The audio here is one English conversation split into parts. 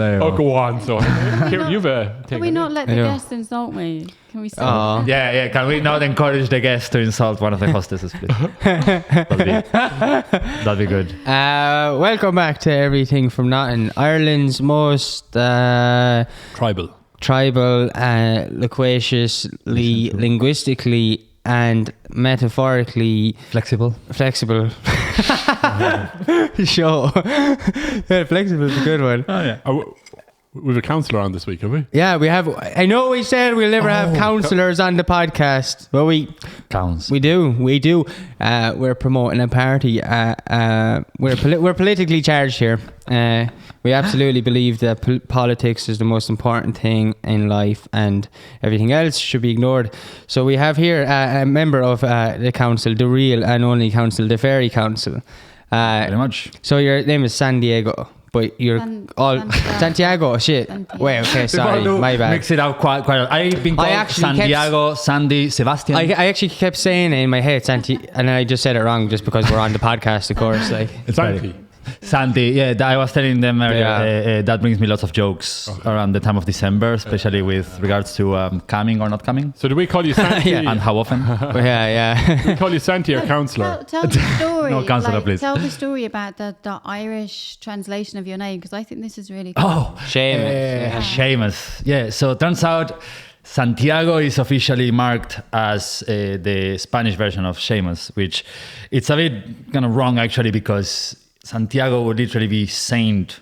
Oh, go on. So, you've Can we not let the guests insult me? Can we say that? Yeah. Can we not encourage the guests to insult one of the hostesses, please? That'd be good. Welcome back to Everything from Nothing, Ireland's most tribal, loquaciously, linguistically, and metaphorically flexible show. Flexible is a good one. Oh yeah. We have a counsellor on this week, have we? Yeah, we have. I know we said we'll never have counsellors on the podcast, but we do. We're promoting a party. We're politically charged here. We absolutely believe that politics is the most important thing in life, and everything else should be ignored. So we have here a member of the council, the real and only council, the Fairy Council. Very much. So your name is San Diego. But you're Santiago. Shit. Santiago. Wait, okay, sorry, my bad. Mix it up quite. I've been called Santiago, Sandy, Sebastian. I actually kept saying it in my head, Santi, and then I just said it wrong just because we're on the podcast, of course. Like it's Sandy, yeah, I was telling them earlier, that brings me lots of jokes around the time of December, especially with regards to coming or not coming. So do we call you Santi? And how often? Yeah. We call you Santi or counsellor? Tell the story. No, counsellor, please. Tell the story about the Irish translation of your name, because I think this is really cool. Oh, Séamus. Yeah, so it turns out Santiago is officially marked as the Spanish version of Séamus, which it's a bit kind of wrong actually, because Santiago would literally be Saint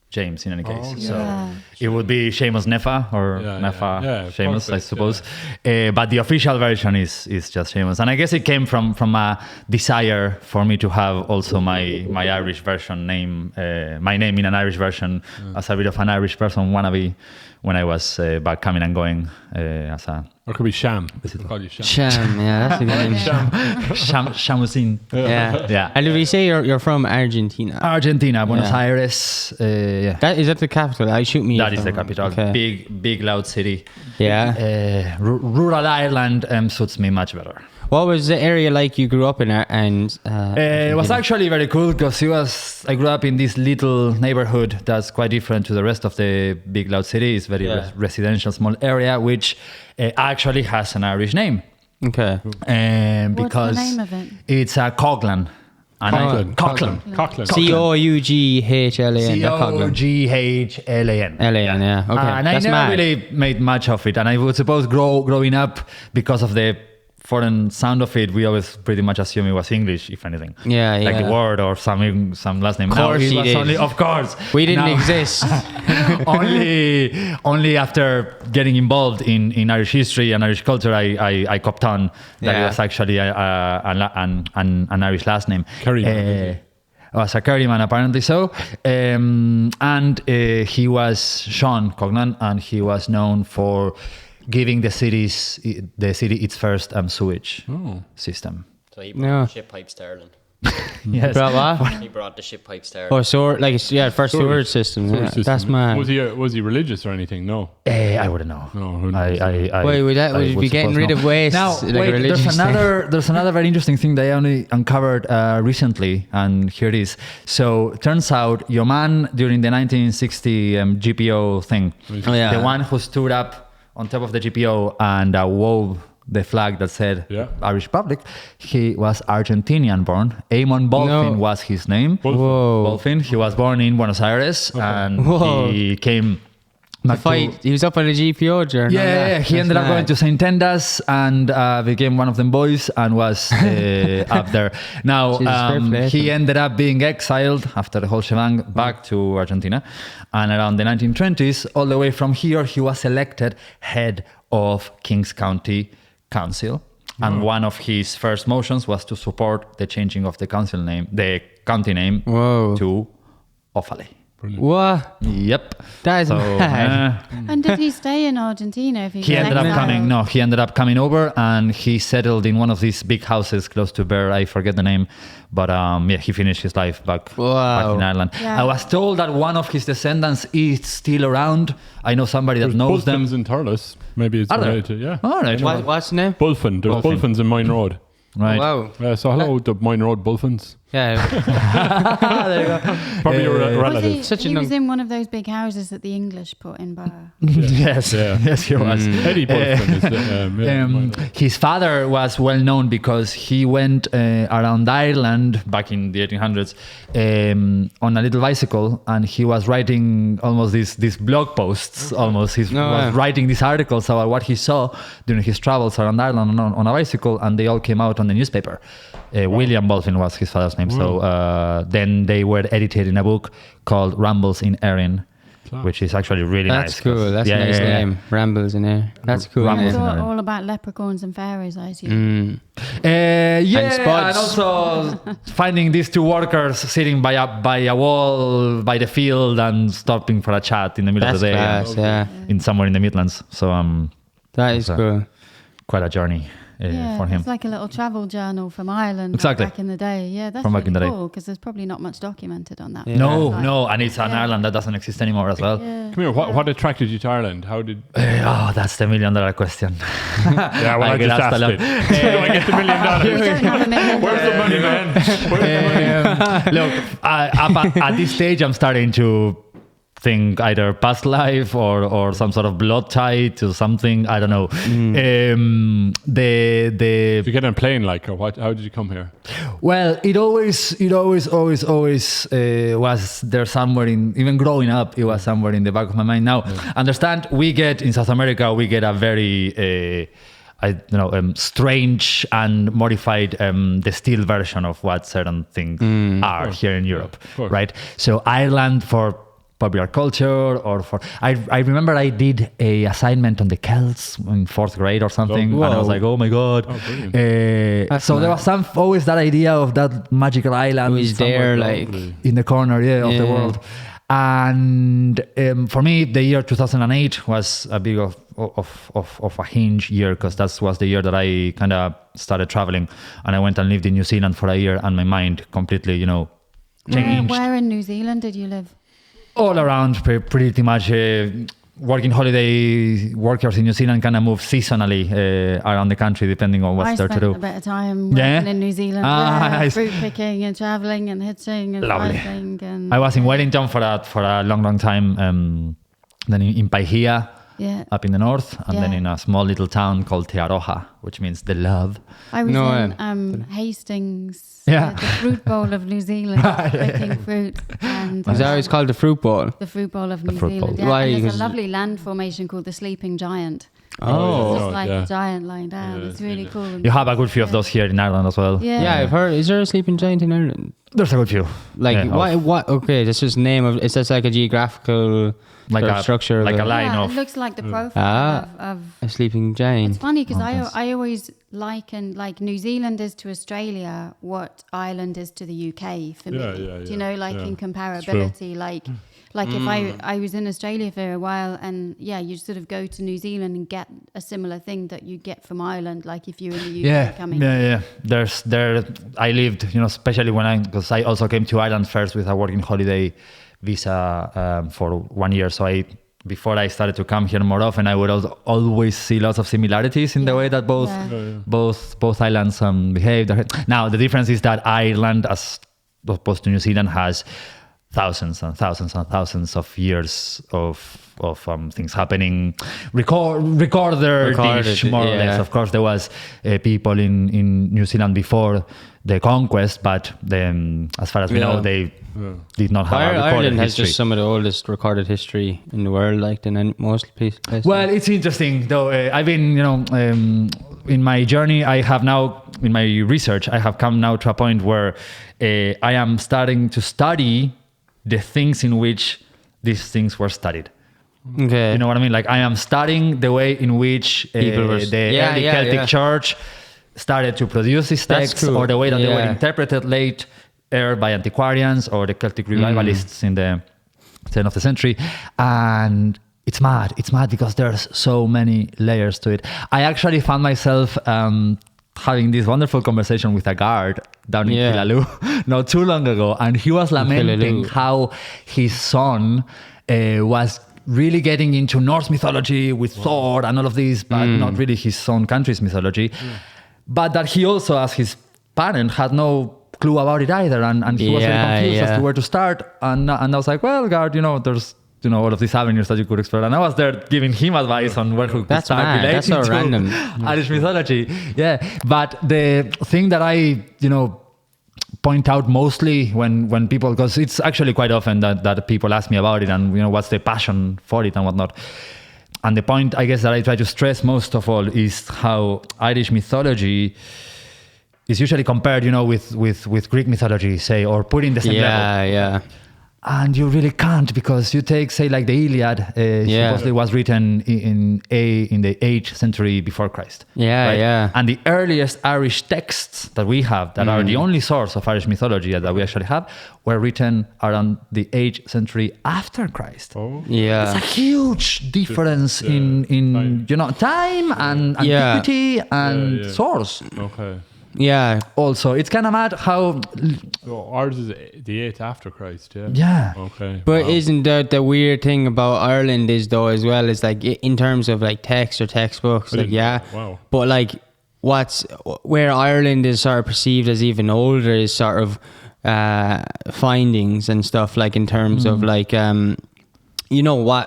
James in any case. So it would be Séamus Nefa or Nefa Séamus, I suppose. But the official version is just Séamus. And I guess it came from a desire for me to have also my Irish version name, my name in an Irish version as a bit of an Irish person wannabe when I was back coming and going as a... Or it could be Sham. Call you Sham. Sham, yeah, that's a good name. Shamusin. Yeah. And did we say you're from Argentina? Argentina, Buenos Aires. Yeah. Is that the capital? That is the capital. Okay. Big, loud city. Yeah. Rural Ireland suits me much better. What was the area like you grew up in? It was actually very cool because I grew up in this little neighborhood that's quite different to the rest of the big loud city. It's very residential, small area, which actually has an Irish name. Okay. Because what's the name of it? It's Coughlin. Coughlin. Coughlin. Coughlin. L-A-N, yeah. Okay. And I never really made much of it. And I would suppose growing up, because of the foreign sound of it, we always pretty much assume it was English, if anything. Yeah. Like the word or some last name. Of course it was only, of course. We didn't exist. only after getting involved in Irish history and Irish culture, I copped on that it was actually an Irish last name. Was a Kerryman, apparently so. And he was Sean Coughlin, and he was known for giving the city its first sewage system. So he brought the ship pipes to Ireland. Yes. Brought what? He brought the ship pipes to Ireland. Oh, so first sewerage system. That's mad. Was he religious or anything? No. I wouldn't know. No. Wait, would you be getting rid of waste? Now, there's another very interesting thing that I only uncovered recently, and here it is. So, turns out your man during the 1960 GPO thing, the one who stood up on top of the GPO and wove the flag that said Irish Republic, he was Argentinian born. Eamon Bolton was his name. Bolton. He was born in Buenos Aires, and he came he was up on a GPO journey. He ended up going to St. Enda's and became one of them boys and was up there. Now, he ended up being exiled after the whole shebang back to Argentina. And around the 1920s, all the way from here, he was elected head of Kings County Council. And one of his first motions was to support the changing of the county name to Offaly. What? Yep. That is mad. And did he stay in Argentina? He ended up coming over, and he settled in one of these big houses close to Bear. I forget the name, but he finished his life back in Ireland. I was told that one of his descendants is still around. I know somebody that knows them. Bulfins in Thurles. Maybe it's related to, All right. What's the name? Bulfin. There's Bulfins in Mine Road. Right. Wow. So hello, the Mine Road Bulfins. Yeah. There you go. Probably your relative. He was in one of those big houses that the English put in Bar. Yes, Yeah. yes, he was. Eddie Bolton is His father was well known because he went around Ireland back in the 1800s on a little bicycle, and he was writing almost these blog posts. Almost, he was writing these articles about what he saw during his travels around Ireland on a bicycle, and they all came out on the newspaper. William Bolton was his father's name. So then they were edited in a book called Rambles in Erin, which is actually really nice. That's cool. That's a nice name. Rambles in Erin. That's cool. It's all about leprechauns and fairies, I assume. And also finding these two workers sitting by a wall by the field and stopping for a chat in the middle of the day. Class, in somewhere in the Midlands. So that is cool. Quite a journey. For him. It's like a little travel journal from Ireland back in the day. Yeah, that's from really cool because there's probably not much documented on that. Yeah. No, and it's an Ireland that doesn't exist anymore as well. Yeah. Come here, what attracted you to Ireland? How did... that's the $1 million question. Yeah, well, I just asked it. Do I get the $1 million? We don't have $1 million. Where's the money, man? Where's the money? Look, at this stage, I'm starting to think either past life or some sort of blood tie to something. I don't know. Did you get on a plane, like, or what? How did you come here? Well, it always was there somewhere in, even growing up, it was somewhere in the back of my mind. Now, understand, in South America, we get a very strange and modified distilled version of what certain things are here in Europe, right? So Ireland for popular culture, or for I remember I did a assignment on the Celts in 4th grade or something, and I was like, oh my god. So there was always that idea of that magical island was there, like in the corner of the world. And for me, the year 2008 was a big of a hinge year, because that was the year that I kind of started traveling, and I went and lived in New Zealand for a year, and my mind completely, changed. Where in New Zealand did you live? All around, pretty much. Working holiday workers in New Zealand kind of move seasonally around the country, depending on what's there to do. I spent a bit of time working in New Zealand, fruit picking and traveling and hitching and cycling. And, I was in Wellington for a long time. Then in Paihia, up in the north, and then in a small little town called Te Aroha, which means the love. I was in Hastings, the fruit bowl of New Zealand, picking fruit. And, is that always called the fruit bowl? The fruit bowl of New Zealand. Yeah. Why? And there's a lovely land formation called the Sleeping Giant. Oh, it's just like a giant lying down. It's really cool. You have a good few of those here in Ireland as well. Yeah, I've heard. Is there a sleeping giant in Ireland? There's a good few. Like what? Okay, this is name of. It's just like a geographical structure, like a line of. It looks like the profile of a sleeping giant. It's funny because I always liken like New Zealand is to Australia what Ireland is to the UK for me. Do you know, like in comparability, like if I was in Australia for a while, and you sort of go to New Zealand and get a similar thing that you get from Ireland, like if you're in the UK coming. I lived, especially because I also came to Ireland first with a working holiday visa for 1 year. So before I started to come here more often, I would always see lots of similarities in the way that both islands behaved. Now the difference is that Ireland, as opposed to New Zealand, has thousands and thousands and thousands of years of things happening, recorded more or less. Of course, there was people in New Zealand before the conquest, but then, as far as we know, they did not have a recorded Ireland has history. just some of the oldest recorded history in the world, like than most places. Well, it's interesting though. I've been, in my journey, I have now, in my research, I have come now to a point where I am starting to study the things in which these things were studied. Okay. You know what I mean? Like I am studying the way in which the early Celtic Church started to produce these texts, or the way that they were interpreted later by antiquarians or the Celtic revivalists in the turn of the century. And it's mad because there's so many layers to it. I actually found myself having this wonderful conversation with a guard down in Killaloe not too long ago, and he was lamenting how his son was really getting into Norse mythology with Thor and all of this, but not really his own country's mythology. But that he also, as his parent, had no clue about it either, and he was very confused as to where to start. And I was like, well, God, there's all of these avenues that you could explore. And I was there giving him advice on where he could start relating That's so to random. Irish mythology. Yeah, but the thing that I point out mostly when people, because it's actually quite often that people ask me about it and what's the passion for it and whatnot. And the point, I guess, that I try to stress most of all is how Irish mythology is usually compared, with Greek mythology, say, or put in the same level. Yeah. And you really can't, because you take, say, like the Iliad, supposedly was written in the 8th century before Christ. Yeah. And the earliest Irish texts that we have, that are the only source of Irish mythology that we actually have, were written around the 8th century after Christ. Oh. Yeah. It's a huge difference in time and antiquity and source. Okay. Yeah. Also, it's kind of mad how... ours is the 8th after Christ, Yeah. Okay. But isn't the weird thing about Ireland is, though, as well, is like in terms of like text or textbooks, Wow. But like where Ireland is sort of perceived as even older is sort of findings and stuff, like in terms of like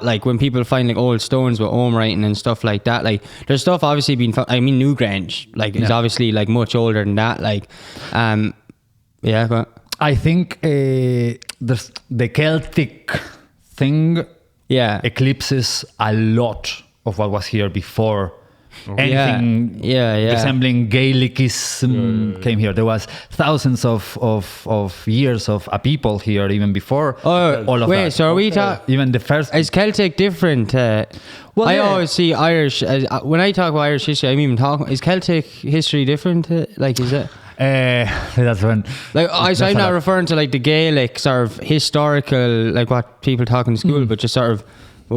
like when people find like old stones with home writing and stuff like that, like there's stuff obviously being found. I mean, Newgrange is obviously like much older than that, like go on. I think the Celtic thing eclipses a lot of what was here before. Anything resembling Gaelicism came here. There was thousands of years of a people here even before all of that. So are we talking... Even the first... Is Celtic different? I always see Irish... when I talk about Irish history, I'm even talking... Is Celtic history different? Like, is it... that's when... Like, I'm not referring to like the Gaelic sort of historical, like what people talk in school, but just sort of...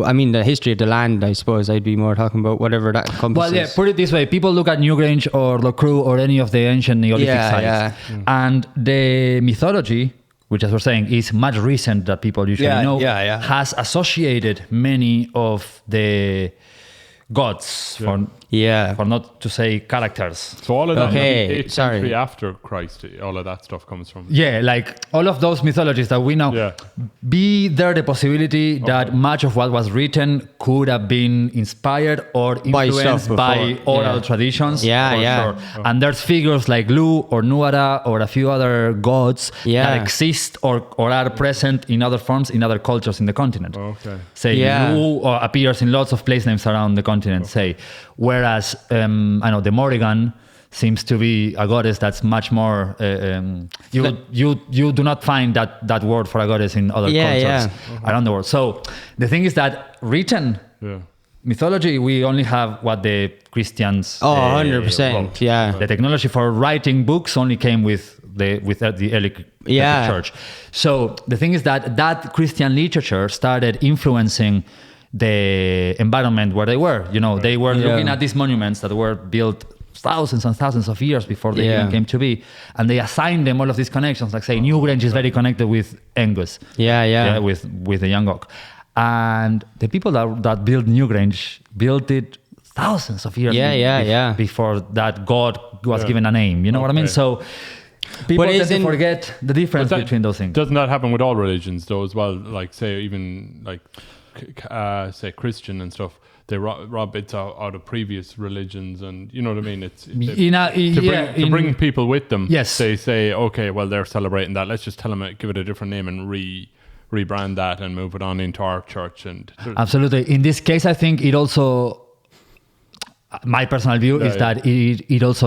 I mean, the history of the land, I suppose. I'd be more talking about whatever that encompasses. Well, put it this way. People look at Newgrange or Loughcrew or any of the ancient Neolithic sites. And the mythology, which, as we're saying, is much recent that people usually know, has associated many of the gods, for not to say characters. So all of that, 8th century after Christ, all of that stuff comes from... Yeah, like all of those mythologies that we know, be there the possibility that much of what was written could have been inspired or influenced by oral traditions. Sure. And there's figures like Lu or Nuada or a few other gods that exist or are present in other forms in other cultures in the continent. Say Lu appears in lots of place names around the continent, say. Whereas, I know the Morrigan seems to be a goddess that's much more... you do not find that word for a goddess in other cultures around the world. So the thing is that written mythology, we only have what the Christians 100%. wrote. The technology for writing books only came with the early church. So the thing is that Christian literature started influencing the environment where they were. They were looking at these monuments that were built thousands and thousands of years before they even came to be, and they assigned them all of these connections. Like, say, Newgrange is very connected with Angus. With the young oak. And the people that built Newgrange built it thousands of years before that god was given a name. You know what I mean? So people tend to forget the difference between those things. Doesn't that happen with all religions, though, as well? Like, say, even like... say Christian and stuff, they rob bits out of previous religions, and you know what I mean. It's to bring people with them. Yes, they say, okay, well, they're celebrating that. Let's just tell them, give it a different name and rebrand that and move it on into our church. And absolutely, in this case, I think it also. My personal view is that it also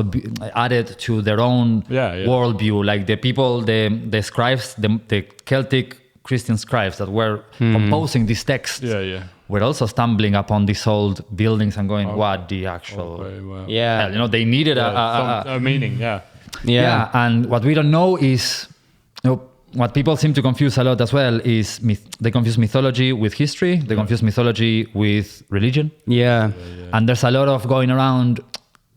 added to their own worldview, like the people, the scribes, the Celtic Christian scribes that were composing this text were also stumbling upon these old buildings and going, what the actual hell? They needed a meaning. And what we don't know is what people seem to confuse a lot as well is they confuse mythology with history, they confuse mythology with religion, and there's a lot of going around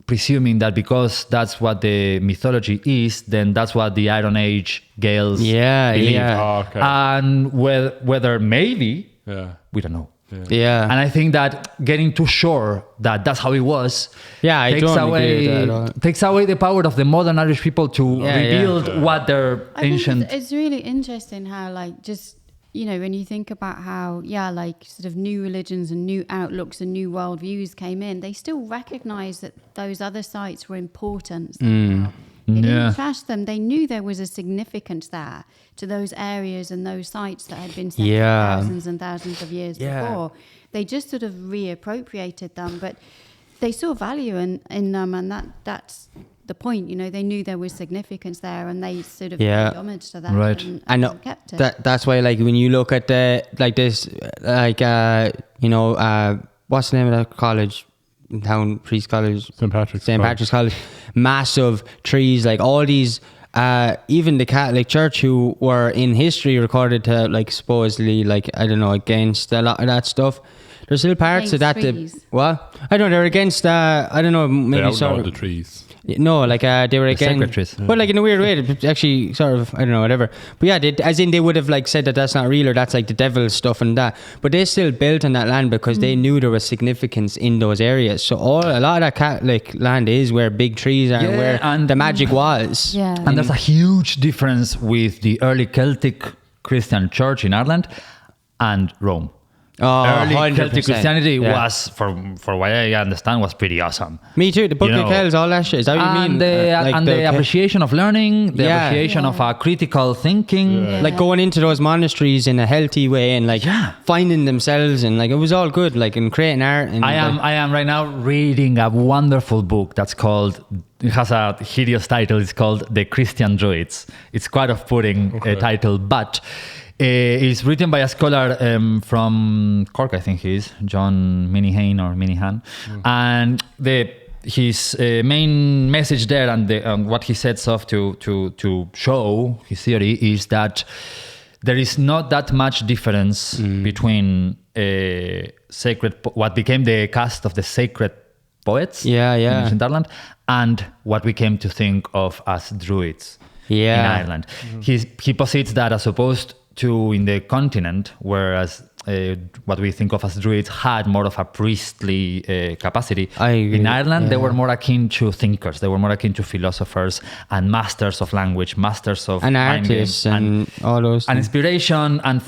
presuming that because that's what the mythology is, then that's what the Iron Age Gaels believe. Oh, okay. And whether maybe, we don't know. Yeah. And I think that getting too sure that that's how it was takes away the power of the modern Irish people to rebuild what their ancient... It's really interesting how, like, just, you know, when you think about how, like, sort of new religions and new outlooks and new worldviews came in, they still recognise that those other sites were important. They didn't trash them. They knew there was a significance there to those areas and those sites that had been set for thousands and thousands of years before. They just sort of reappropriated them, but they saw value in them, and that's the point. You know, they knew there was significance there, and they sort of paid homage to that, right? And kept it. That's why, like, when you look at what's the name of that college? Town Priest College, St. Patrick's College, massive trees, like all these, even the Catholic Church, who were in history recorded to, like, supposedly, like, I don't know, against a lot of that stuff. There's still parts of that. What? I don't know. They're against. I don't know. Maybe sort of the trees. No, like they were against. But like in a weird way, actually, sort of. I don't know, whatever. But yeah, they would have like said that that's not real, or that's like the devil's stuff and that. But they still built on that land because they knew there was significance in those areas. So a lot of that Catholic land is where big trees are, where the magic was. Yeah. And there's a huge difference with the early Celtic Christian church in Ireland and Rome. Early 100%. Celtic Christianity was, for what I understand, was pretty awesome. Me too. The Book of Kells, all that shit. Is that what you mean? The appreciation of learning, the appreciation of critical thinking, like going into those monasteries in a healthy way, and like finding themselves, and like it was all good, like in creating art. And I am right now reading a wonderful book that's called. It has a hideous title. It's called The Christian Druids. It's quite a putting title, but. It's written by a scholar from Cork, I think he is, John Minihan. And his main message there and what he sets off to show his theory is that there is not that much difference between what became the caste of the sacred poets in ancient Ireland and what we came to think of as druids in Ireland. He posits that as opposed to in the continent, whereas what we think of as druids had more of a priestly capacity. In Ireland, they were more akin to thinkers. They were more akin to philosophers and masters of language, masters of and artists and all those and inspiration and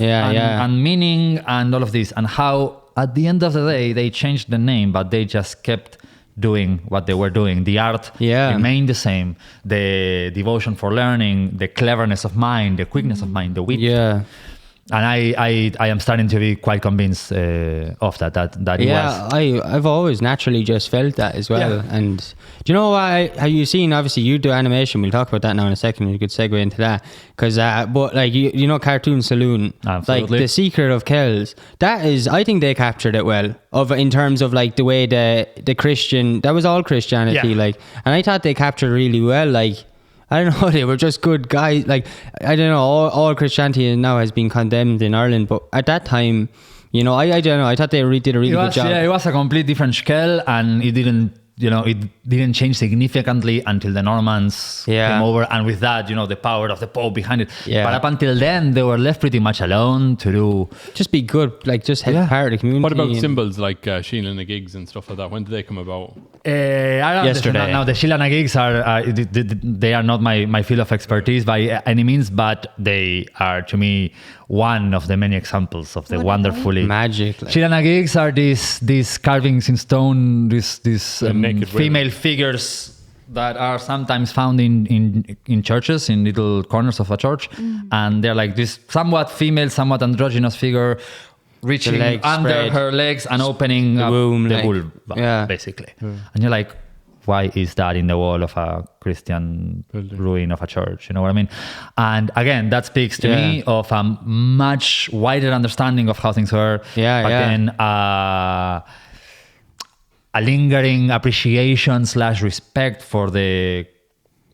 meaning and all of this. And how at the end of the day they changed the name, but they just kept doing what they were doing. The art remained the same. The devotion for learning, the cleverness of mind, the quickness of mind, the wit. Yeah. And I am starting to be quite convinced of that it was. I've always naturally just felt that as well. Yeah. And do you know how you seen? Obviously, you do animation. We'll talk about that now in a second. You could segue into that because, but like you know, cartoon Saloon, absolutely. Like the Secret of Kells. That is, I think they captured it well. In terms of like the way the Christian, that was all Christianity, like, and I thought they captured really well, like. I don't know, they were just good guys. Like, I don't know, all Christianity now has been condemned in Ireland, but at that time, you know, I don't know, I thought they did a really good job. Yeah, it was a complete different scale, and it didn't change significantly until the Normans came over, and with that, you know, the power of the Pope behind it. Yeah. But up until then, they were left pretty much alone to do... Just be good, like, just help part of the community. What about symbols like Sheila and the Gigs and stuff like that? When did they come about? Yesterday. Now, the Sheila and the Gigs they are not my field of expertise by any means, but they are, to me, one of the many examples of the wonderfully... Magic. Like. Sheila and the Gigs are these carvings in stone, these female figures that are sometimes found in churches, in little corners of a church, and they're like this somewhat female, somewhat androgynous figure reaching under her legs and opening the womb, the vulva, basically. And you're like, why is that in the wall of a Christian ruin of a church? You know what I mean? And again, that speaks to me of a much wider understanding of how things were. Then a lingering appreciation / respect for the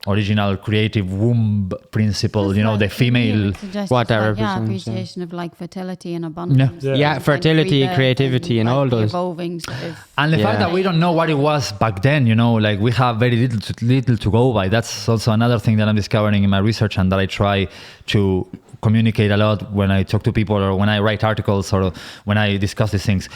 original creative womb principle, you know, the female appreciation of like fertility and abundance. Fertility, creativity, and all those evolving sort of. And the fact that we don't know what it was back then, you know, like we have very little to go by. That's also another thing that I'm discovering in my research, and that I try to communicate a lot when I talk to people or when I write articles or when I discuss these things.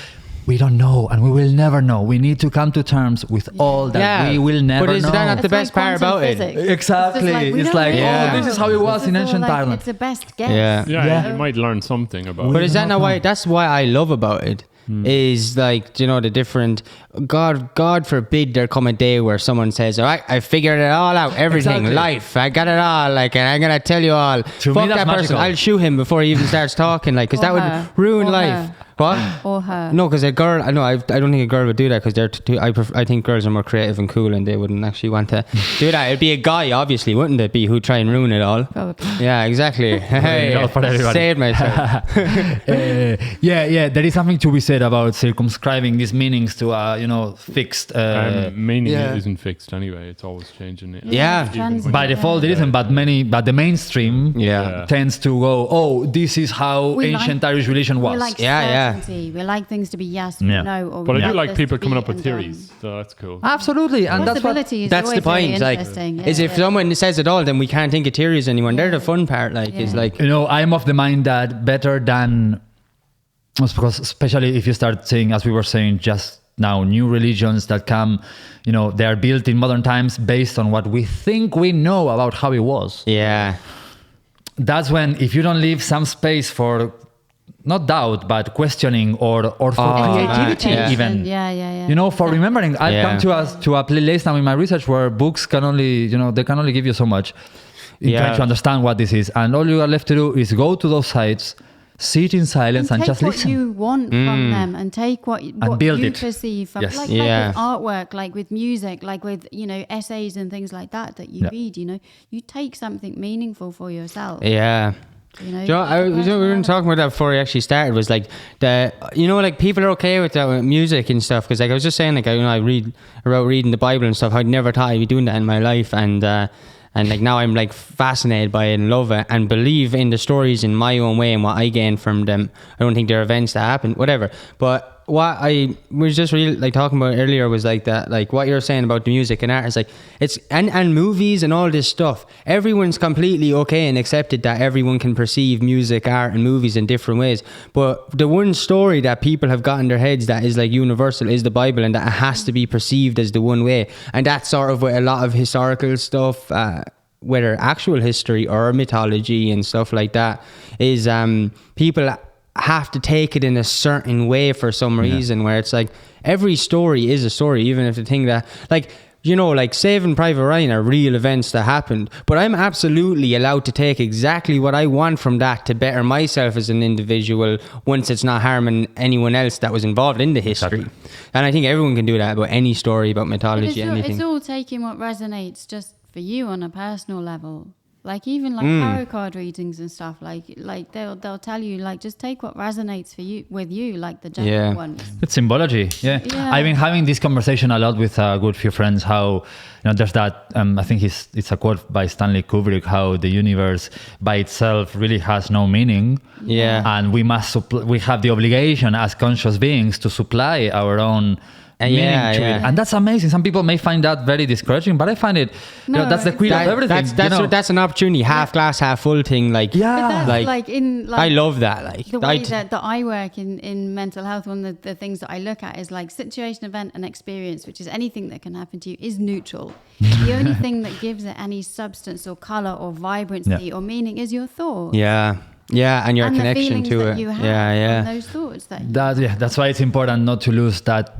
We don't know, and we will never know. We need to come to terms with all that we will never know. But is that not the best part about it? Exactly. It's like, this is how it was in ancient Ireland. It's the best guess. Yeah, you might learn something about it. But is that not why? That's why I love about it. Is like, the different. God forbid there come a day where someone says, all right, I figured it all out, everything, life, I got it all, like, and I'm gonna tell you all. To fuck me, that's that person. magical. I'll shoot him before he even starts talking, like, because that would ruin life. What? Or her. No, because a girl. I don't think a girl would do that because they're too. I think girls are more creative and cool, and they wouldn't actually want to do that. It'd be a guy, obviously, wouldn't it? Be who try and ruin it all. Probably. Yeah, exactly. Hey, for everybody. saved myself. There is something to be said about circumscribing these meanings to fixed. Meaning isn't fixed anyway. It's always changing. By default, it isn't. But the mainstream tends to go. Oh, this is how ancient Irish religion was. We like certainty. We like things to be yes or no. Or but I do like people coming up with theories, so that's cool. Absolutely, and that's the point. Like, is if someone says it all, then we can't think of theories anymore. And they're the fun part. Like, is like I'm of the mind that better than, because especially if you start saying, as we were saying just now, new religions that come, they are built in modern times based on what we think we know about how it was. Yeah, that's when if you don't leave some space for not doubt, but questioning or for creativity even. For remembering. I've come to a place now in my research where books can only, they can only give you so much in trying to understand what this is. And all you are left to do is go to those sites, sit in silence and just listen. Take what you want from them and take what you perceive from, like with artwork, like with music, like with, essays and things like that you read, you take something meaningful for yourself. Yeah. We were talking about that before we actually started. Was like like people are okay with that with music and stuff, because like I was just saying, like I wrote reading the Bible and stuff. I'd never thought I'd be doing that in my life, and like now I'm like fascinated by it and love it and believe in the stories in my own way and what I gain from them. I don't think they're events that happen, whatever. But what I was just really like talking about earlier was like that, like what you're saying about the music and art is like it's and movies and all this stuff. Everyone's completely okay and accepted that everyone can perceive music, art, and movies in different ways. But the one story that people have got in their heads that is like universal is the Bible, and that it has to be perceived as the one way. And that's sort of with a lot of historical stuff, whether actual history or mythology and stuff like that, is people have to take it in a certain way for some reason, where it's like every story is a story, even if the thing that like Saving Private Ryan are real events that happened, but I'm absolutely allowed to take exactly what I want from that to better myself as an individual once it's not harming anyone else that was involved in the history. And I think everyone can do that about any story, about mythology, anything. It's all taking what resonates just for you on a personal level. Like even like tarot card readings and stuff, like they'll tell you like just take what resonates for you with you, like the general ones. It's symbology, I've been having this conversation a lot with a good few friends. How there's that I think it's a quote by Stanley Kubrick, how the universe by itself really has no meaning. And we have the obligation as conscious beings to supply our own meaning to it. And that's amazing. Some people may find that very discouraging, but I find it that's the queen of everything. That's an opportunity, half glass, half full thing. Like I love that. Like the way that I work in mental health, one of the things that I look at is like situation, event, and experience, which is anything that can happen to you, is neutral. The only thing that gives it any substance or color or vibrancy or meaning is your thought. And your connection to it. And those thoughts that's why it's important not to lose that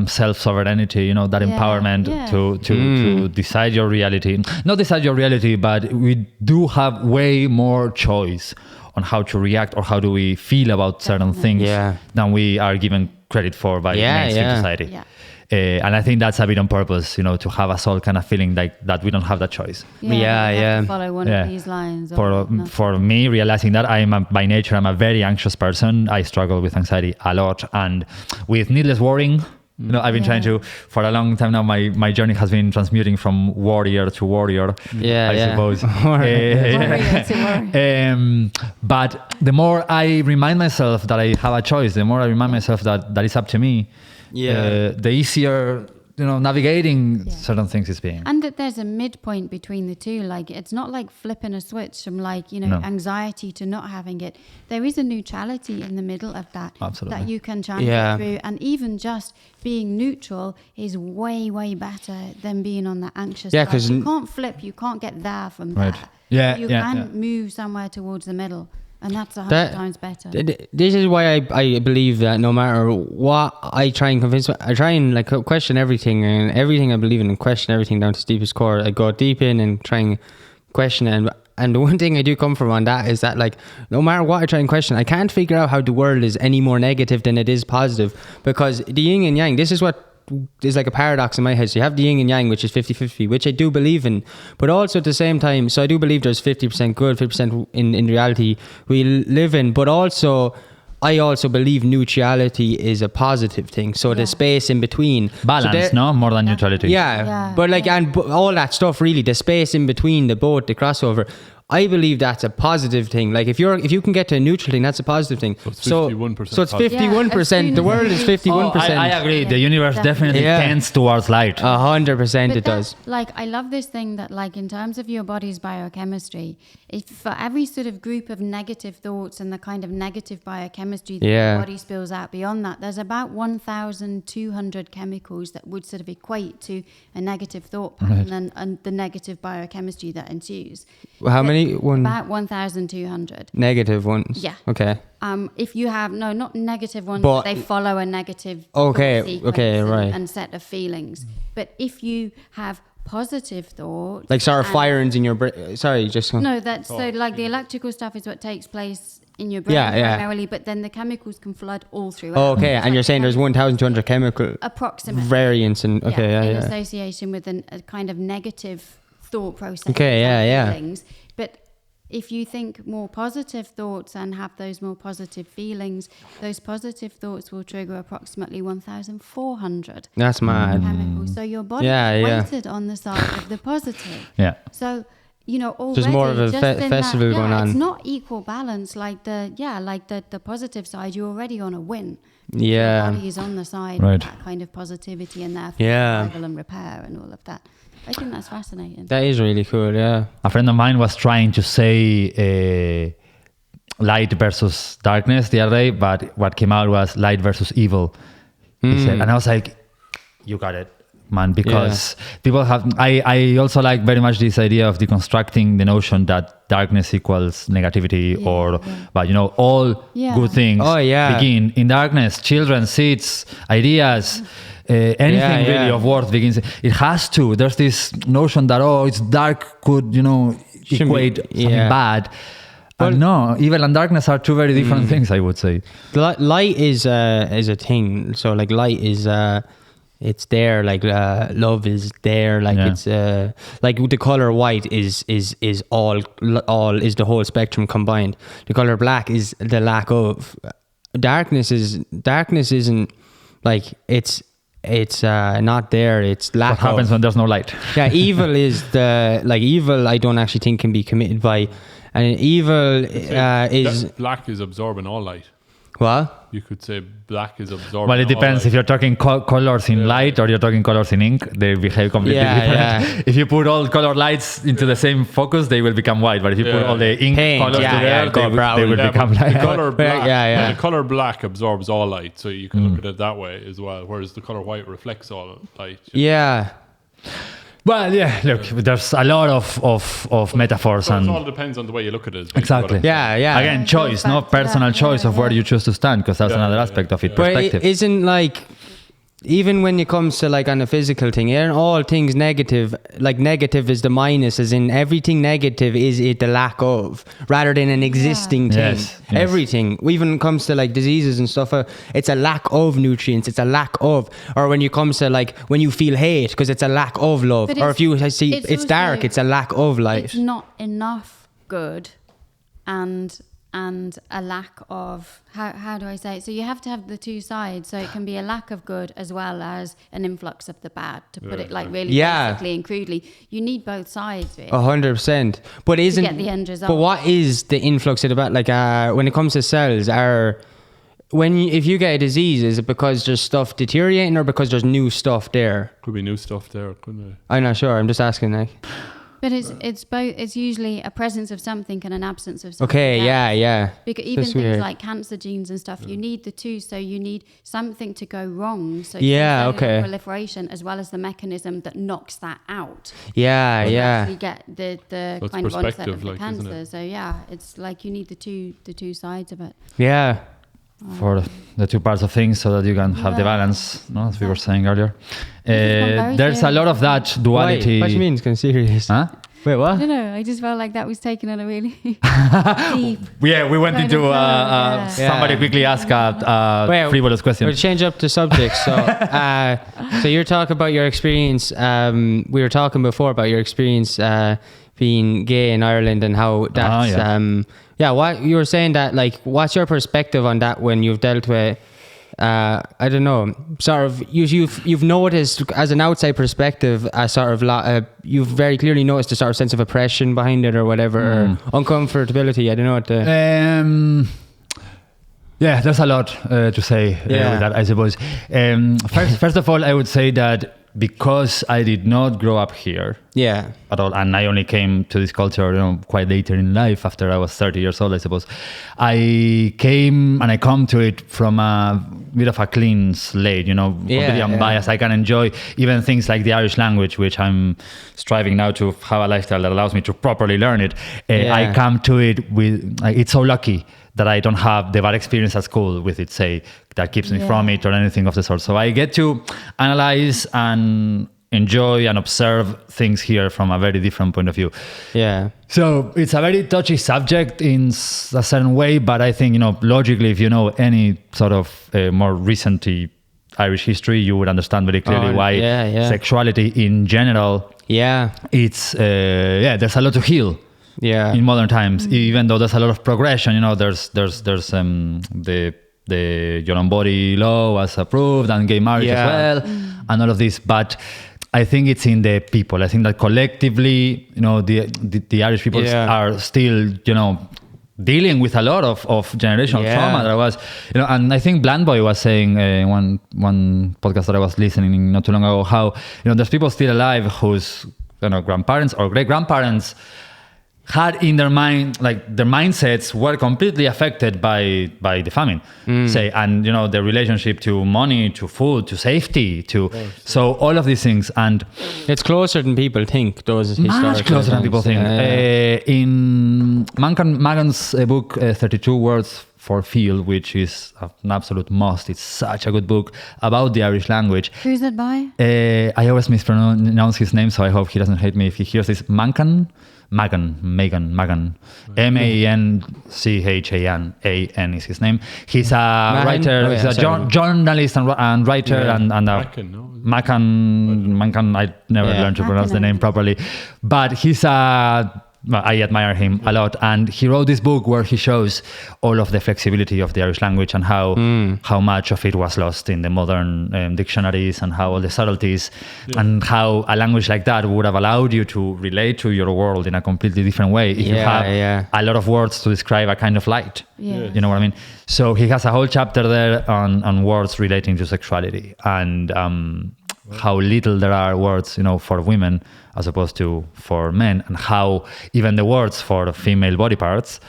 self-sovereignty, that empowerment to decide your reality. Not decide your reality, but we do have way more choice on how to react or how do we feel about certain things than we are given credit for by mainstream society. And I think that's a bit on purpose, to have us all kind of feeling like that we don't have that choice. Follow one of these lines. For me, realizing that by nature, I'm a very anxious person. I struggle with anxiety a lot, and with needless worrying. I've been trying to, for a long time now, my journey has been transmuting from warrior to warrior, I suppose. But the more I remind myself that I have a choice, the more I remind myself that it's up to me, the easier navigating certain things is being. And that there's a midpoint between the two. Like, it's not like flipping a switch from anxiety to not having it. There is a neutrality in the middle of that. Absolutely. That you can channel through. And even just being neutral is way, way better than being on the anxious side. Because you can't flip, you can't get there from there. Yeah, you can move somewhere towards the middle. And that's 100 times better. This is why I believe that no matter what I try and convince, I try and question everything, and everything I believe in, and question everything down to its deepest core. I go deep in and try and question it. And the one thing I do come from on that is that no matter what I try and question, I can't figure out how the world is any more negative than it is positive, because the yin and yang, this is what is like a paradox in my head. So you have the yin and yang, which is 50-50, which I do believe in, but also at the same time, so I do believe there's 50% good, 50% in reality we live in, but also I also believe neutrality is a positive thing. So the space in between, balance, more than neutrality. But and all that stuff, really, the space in between the crossover, I believe that's a positive thing. Like if you can get to a neutral thing, that's a positive thing. So it's 51%. So it's 51%. The world is 51%. I agree. The universe definitely tends towards light. 100% it does. I love this thing that in terms of your body's biochemistry, if for every sort of group of negative thoughts and the kind of negative biochemistry that your body spills out beyond that, there's about 1,200 chemicals that would sort of equate to a negative thought pattern and the negative biochemistry that ensues. How many? About 1,200. Negative ones? Yeah. Okay. If you have, not negative ones, but they follow a negative and set of feelings. But if you have positive thoughts... Like sort of firings in your brain... Sorry, just... No, that's... the electrical stuff is what takes place in your brain primarily, but then the chemicals can flood all throughout. Oh, okay, and you're saying there's 1,200 chemical... Approximately. Variants in association with a kind of negative thought process. Feelings. But if you think more positive thoughts and have those more positive feelings, those positive thoughts will trigger approximately 1,400. That's mad. Chemicals. So your body is weighted on the side of the positive. Yeah. So, already there's more of a festival going on. It's not equal balance. Like the positive side, you're already on a win. Yeah. Your body is on the side of that kind of positivity and therefore survival and repair and all of that. I think that's fascinating. That is really cool, yeah. A friend of mine was trying to say light versus darkness the other day, but what came out was light versus evil. He said, and I was like, you got it, man, because people have... I also like very much this idea of deconstructing the notion that darkness equals negativity but all good things begin in darkness. Children, seeds, ideas... anything really of worth begins. It has to. There's this notion that it's dark could equate something bad. But no, evil and darkness are two very different things, I would say. Light is a thing. So light is it's there. Love is there. It's the color white is all is the whole spectrum combined. The color black is the lack of. Darkness isn't it's not there. It's lack of. What happens when there's no light? Yeah, evil is evil. I don't actually think can be committed by, and evil is black is absorbing all light. What? You could say black is absorbing. Well, it depends if you're talking colors in light or you're talking colors in ink. They behave completely different. Yeah. If you put all color lights into the same focus, they will become white. But if you put all the ink colors together, they will become light. The color black, the color black absorbs all light, so you can look at it that way as well. Whereas the color white reflects all light. Yeah. Well, look, there's a lot of metaphors. It all depends on the way you look at it. Exactly. Yeah. Again, choice, personal choice of where you choose to stand, because that's another aspect of it, perspective. But it isn't even when it comes to on a physical thing, all things negative, negative is the minus, as in everything negative is the lack of, rather than an existing thing. Yes. Everything, even when it comes to diseases and stuff, it's a lack of nutrients, it's a lack of, or when it comes to when you feel hate, because it's a lack of love, or if you see it's dark, it's a lack of light. It's not enough good and a lack of, how do I say it? So you have to have the two sides. So it can be a lack of good as well as an influx of the bad, to put it really basically and crudely. You need both sides, really. 100%. But isn't, to get the end result. But what is the influx of the bad? When it comes to cells, if you get a disease, is it because there's stuff deteriorating or because there's new stuff there? Could be new stuff there, couldn't it? I'm not sure. I'm just asking, like. But it's both. It's usually a presence of something and an absence of something. Okay, yeah. Because even things like cancer genes and stuff, you need the two. So you need something to go wrong. So proliferation as well as the mechanism that knocks that out. Yeah. Actually get the So kind of onset of the like, cancer. So it's like you need the two sides of it. Yeah. For the two parts of things, so that you can have the balance, no? As we were saying earlier. There's a lot of that duality. What do you mean? It's kind of serious. Huh? Wait, what? I don't know. I just felt like that was taken on a really deep. Yeah, we went into somebody quickly asked a frivolous question. We'll change up the subject. So you're talking about your experience. We were talking before about your experience being gay in Ireland and how that's what you were saying, that like, what's your perspective on that when you've dealt with I don't know, sort of you've noticed as an outside perspective a sort of you've very clearly noticed a sort of sense of oppression behind it or whatever, or uncomfortability. I don't know what to there's a lot to say with that, I suppose. First of all, I would say that because I did not grow up here at all, and I only came to this culture quite later in life, after I was 30 years old, I suppose, I come to it from a bit of a clean slate, completely unbiased. I can enjoy even things like the Irish language, which I'm striving now to have a lifestyle that allows me to properly learn it. I come to it with, it's so lucky that I don't have the bad experience at school with it, say, that keeps me from it or anything of the sort. So I get to analyze and enjoy and observe things here from a very different point of view. Yeah. So it's a very touchy subject in a certain way, but I think, logically, if you know any sort of more recent Irish history, you would understand very clearly why sexuality in general, it's, there's a lot to heal. In modern times, even though there's a lot of progression, there's the your own body law was approved and gay marriage as well, and all of this. But I think it's in the people. I think that collectively, the Irish people are still, dealing with a lot of generational trauma. That was, and I think Blandboy was saying in one podcast that I was listening not too long ago, how there's people still alive whose grandparents or great grandparents had in their mind, like their mindsets were completely affected by the famine, say, and their relationship to money, to food, to safety, so all of these things, and it's closer than people think. Those much closer than people think. In Magan's book, 32 Words for Field, which is an absolute must. It's such a good book about the Irish language. Who's it by? I always mispronounce his name, so I hope he doesn't hate me if he hears this. Magan, Magan. Manchan is his name. He's a writer, he's a journalist and writer, and Manchan, I never learned to pronounce the name properly, but he's I admire him a lot, and he wrote this book where he shows all of the flexibility of the Irish language and how much of it was lost in the modern dictionaries, and how all the subtleties, and how a language like that would have allowed you to relate to your world in a completely different way if you have a lot of words to describe a kind of light. You know what I mean? So he has a whole chapter there on words relating to sexuality, and how little there are words, for women as opposed to for men, and how even the words for female body parts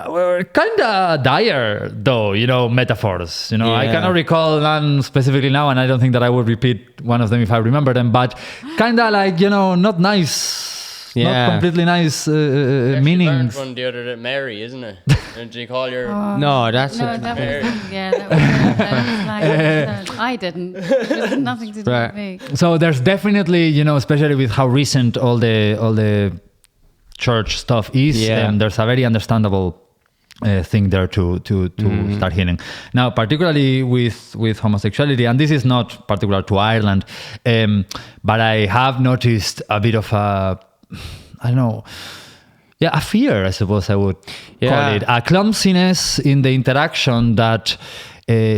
were kind of dire, though, metaphors. I cannot recall none specifically now, and I don't think that I would repeat one of them if I remember them, but kind of like, not nice, not completely nice meanings. One the other than Mary, isn't it? Did you call your... No, that's... No, that was I didn't. It has nothing to do with me. So there's definitely, especially with how recent all the church stuff is, there's a very understandable thing there to start healing. Now, particularly with homosexuality, and this is not particular to Ireland, but I have noticed a bit of a fear, I suppose I would call it. A clumsiness in the interaction that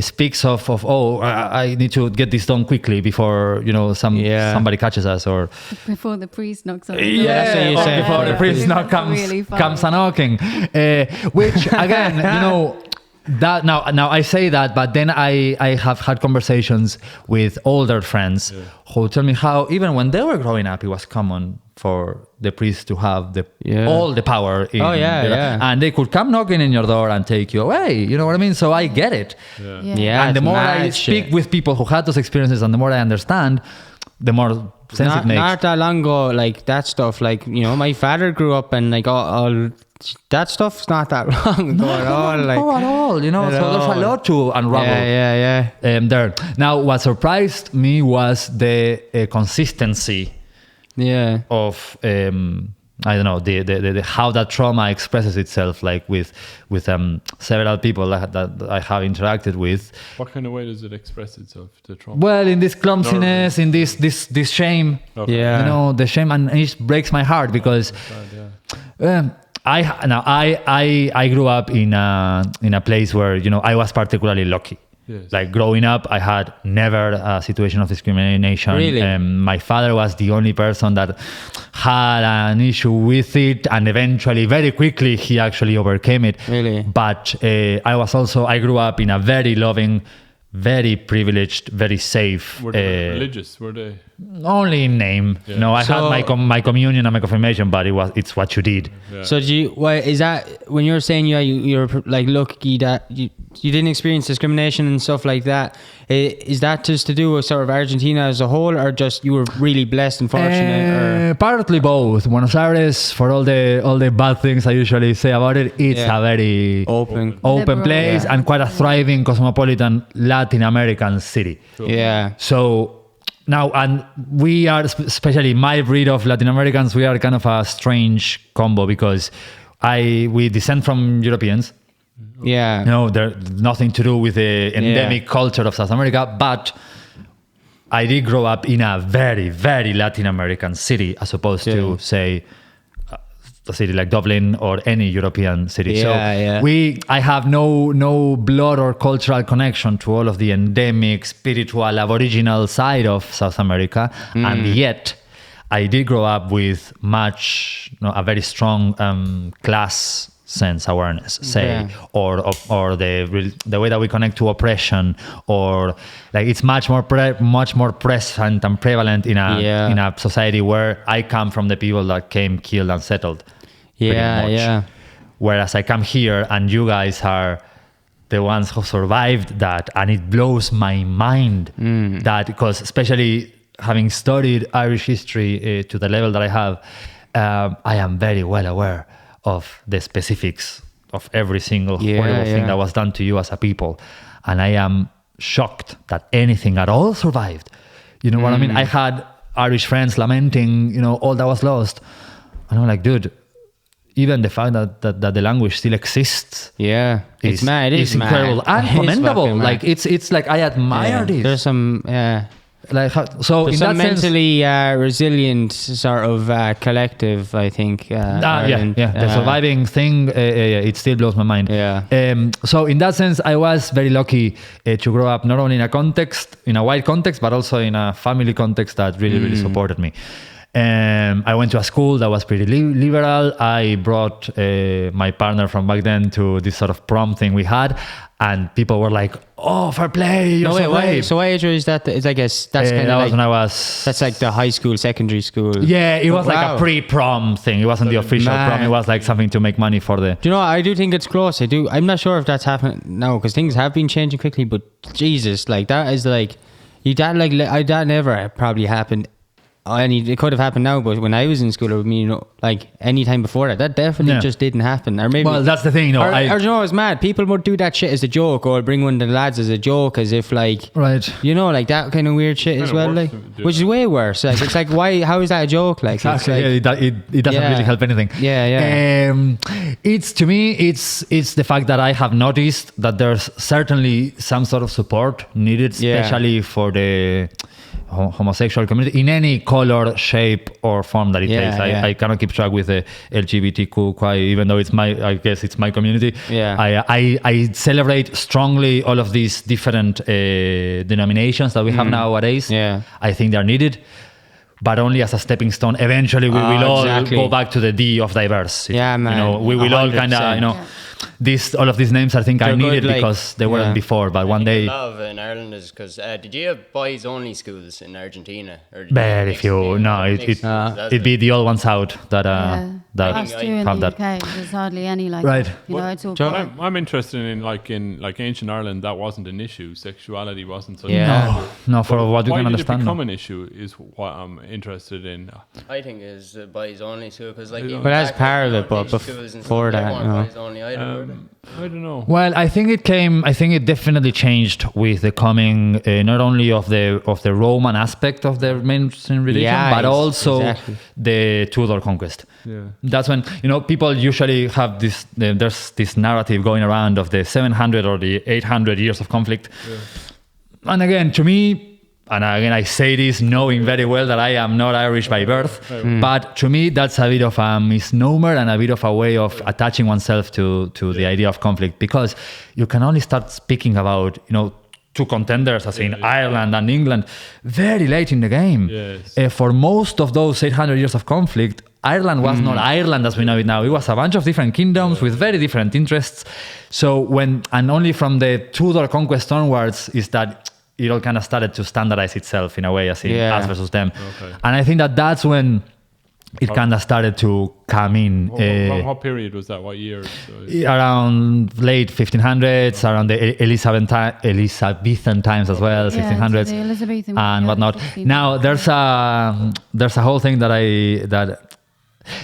speaks of I need to get this done quickly before somebody catches us, or before the priest knocks on the door. Before the priest comes a knocking, which again that now I say that, but then I have had conversations with older friends who tell me how even when they were growing up, it was common for the priest to have all the power in and they could come knocking in your door and take you away. You know what I mean? So I get it. And the more I speak with people who had those experiences and the more I understand, the more sense it makes. Not that long ago, like that stuff, like, you know, my father grew up and like all that stuff's not that long ago at all. Like, at all, you know. So there's a lot to unravel. There. Now, what surprised me was the consistency of I don't know the how that trauma expresses itself, like with several people that I have interacted with. What kind of way does it express itself, the trauma? Well, in this clumsiness, in this shame. You know, the shame, and it breaks my heart because I grew up in a place where, you know, I was particularly lucky. Yes. Like growing up, I had never a situation of discrimination. Really? My father was the only person that had an issue with it, and eventually, very quickly, he actually overcame it. Really? But I grew up in a very loving, very privileged, very safe. Were they religious? Were they? Only in name. Yeah. No, I had my communion and my confirmation, but it's what you did. Yeah. So is that when you're saying you're like lucky that you didn't experience discrimination and stuff like that? Is that just to do with sort of Argentina as a whole, or just you were really blessed and fortunate? Partly both. Buenos Aires, for all the bad things I usually say about it, it's a very open place and quite a thriving cosmopolitan Latin American city. Cool. Yeah. So now, and we are, especially my breed of Latin Americans, we are kind of a strange combo because we descend from Europeans. Yeah. No, there's nothing to do with the endemic culture of South America, but I did grow up in a very, very Latin American city as opposed to, say, a city like Dublin or any European city. I have no blood or cultural connection to all of the endemic, spiritual, aboriginal side of South America. And yet I did grow up with a very strong class sense awareness, or the way that we connect to oppression, or like it's much more present and prevalent in a society where I come from, the people that came, killed, and settled. Whereas I come here and you guys are the ones who survived that, and it blows my mind that, because especially having studied Irish history to the level that I have, I am very well aware of the specifics of every single horrible thing that was done to you as a people. And I am shocked that anything at all survived. You know what I mean? I had Irish friends lamenting, you know, all that was lost. And I'm like, dude, even the fact that the language still exists. It's mad. It's incredible and commendable. Like it's like I admire this. There's some like so there's in some that mentally resilient sort of collective, I think. The surviving thing, it still blows my mind. So in that sense, I was very lucky to grow up not only in a wide context, but also in a family context that really supported me. I went to a school that was pretty liberal. I brought my partner from back then to this sort of prom thing we had, and people were like, "Oh, fair play!" So what age is that? I guess that's kind of that like was when I was. That's like the high school, secondary school. Yeah, it was like a pre-prom thing. It wasn't the official prom. It was like something to make money for the. Do you know? I do think it's close. I do. I'm not sure if that's happening now because things have been changing quickly. But Jesus, like that is like, that never probably happened. It could have happened now, but when I was in school, or me, you know, like any time before that definitely just didn't happen. Or maybe. Well, that's the thing, or you know, it's mad. People would do that shit as a joke, or bring one of the lads as a joke, as if like, you know, like that kind of weird shit as well, like, which is way worse. Like, it's like, why? How is that a joke? Like, exactly. It's like, it doesn't really help anything. It's to me, it's the fact that I have noticed that there's certainly some sort of support needed, especially for the homosexual community in any color, shape, or form that it takes. I cannot keep track with the LGBTQ, even though I guess it's my community. I celebrate strongly all of these different denominations that we have nowadays. I think they're needed, but only as a stepping stone. Eventually, we will all go back to the D of diverse. Man. You know, we will all kind of, you know. all of these names I think are They're needed good, like, because they weren't before. But one day, a lot of in Ireland is because did you have boys only schools in Argentina? Or very few. No, it'd be the old ones out that Us too in have the that. UK. There's hardly any like Right. that. You know, it's all. But I'm interested in ancient Ireland. That wasn't an issue. Sexuality wasn't such Yeah. No, for what you why can did understand. it become an issue is what I'm interested in. I think is boys only school because like. But even that's back part of then, it, but these schools and before stuff, they that, weren't no. boys only either, were they? I don't know. Well, I think it definitely changed with the coming not only of the Roman aspect of the mainstream religion, but also the Tudor conquest. Yeah. That's when people usually have this. There's this narrative going around of the 700 or the 800 years of conflict. Yeah. And again, to me. And again, I say this knowing very well that I am not Irish by birth, but to me, that's a bit of a misnomer and a bit of a way of attaching oneself to the idea of conflict, because you can only start speaking about, two contenders, as in Ireland and England, very late in the game. Yes. For most of those 800 years of conflict, Ireland was not Ireland as we know it now. It was a bunch of different kingdoms with very different interests. So and only from the Tudor conquest onwards is that it all kind of started to standardize itself in a way, as in us versus them. Okay. And I think that's when it kind of started to come in. What period was that? What year? Around late 1500s, around the Elizabethan times as well, 1600s, the Elizabethan and whatnot. Now there's a whole thing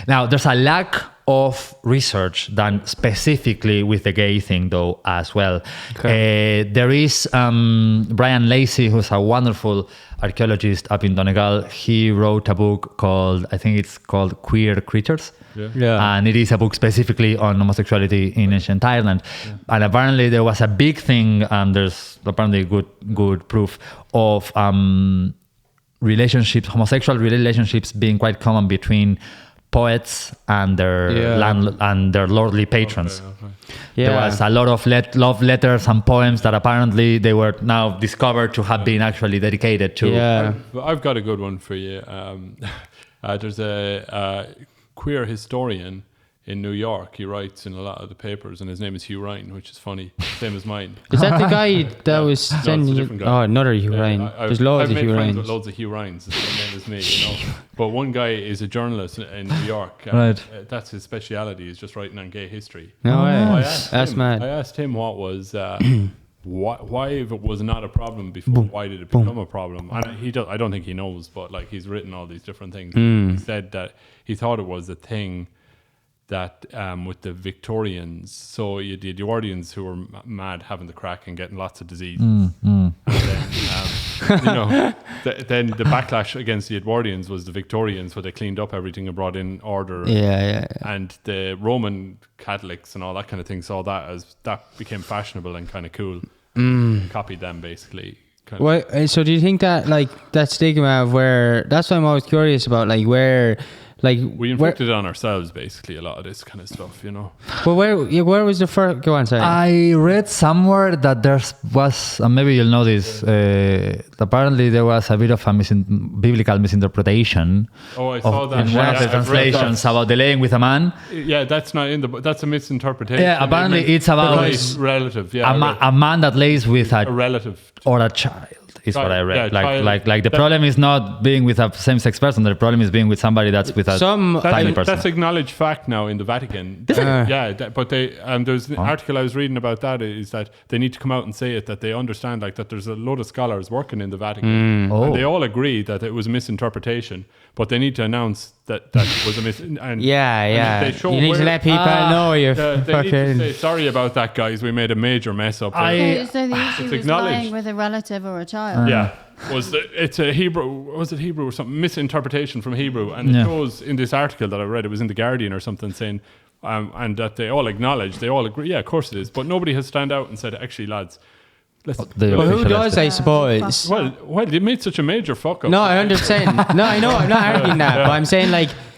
now there's a lack of research done specifically with the gay thing, though, as well. Okay. There is Brian Lacey, who's a wonderful archaeologist up in Donegal. He wrote a book called Queer Creatures. Yeah. And it is a book specifically on homosexuality in ancient Ireland. Yeah. And apparently there was a big thing, and there's apparently good proof of homosexual relationships being quite common between poets and their lordly patrons. Okay. Yeah. There was a lot of love letters and poems that apparently they were now discovered to have been actually dedicated to. Yeah, I've got a good one for you. There's a queer historian in New York. He writes in a lot of the papers, and his name is Hugh Ryan, which is funny, same as mine. Is that the guy that was sending you? Oh, another Hugh Ryan. There's loads of Hugh Ryans. With loads of Hugh Ryans. The same name as me, But one guy is a journalist in New York. Right. That's his speciality, is just writing on gay history. No way. That's mad. I asked him what was why if it was not a problem before, why did it become a problem? And I don't think he knows, but like he's written all these different things. He said that he thought it was a thing that with the Victorians, so you had the Edwardians who were mad having the crack and getting lots of disease. And then, then the backlash against the Edwardians was the Victorians, where they cleaned up everything and brought in order. And the Roman Catholics and all that kind of thing saw that as that became fashionable and kind of cool. Copied them basically. So do you think that that stigma of where? That's what I'm always curious about. Where. We inflicted it on ourselves, basically, a lot of this kind of stuff, Well, where was the first? Go on, sorry. I read somewhere that there was, and maybe you'll know this. Apparently, there was a bit of a biblical misinterpretation. Oh, I saw that in one of the translations about the laying with a man. Yeah, that's not in the. That's a misinterpretation. Yeah, apparently it's about relative. Yeah, a man that lays with a relative or a child. Is what I read. Like the problem is not being with a same-sex person. The problem is being with somebody that's with a tiny person. That's acknowledged fact now in the Vatican. But there's an article I was reading about that is that they need to come out and say it, that they understand that there's a load of scholars working in the Vatican and they all agree that it was a misinterpretation, but they need to announce that was a misinterpretation. You need to let people know you're they need to say, sorry about that, guys. We made a major mess up. So the issue was lying with a relative or a child. It's a Hebrew. Was it Hebrew or something? Misinterpretation from Hebrew, and it shows in this article that I read. It was in the Guardian or something saying, and that they all acknowledge, they all agree. Yeah, of course it is, but nobody has stand out and said, actually, lads. Who does, I suppose? Well, they made such a major fuck up. No, I understand. No, I know. I'm not arguing that, but I'm saying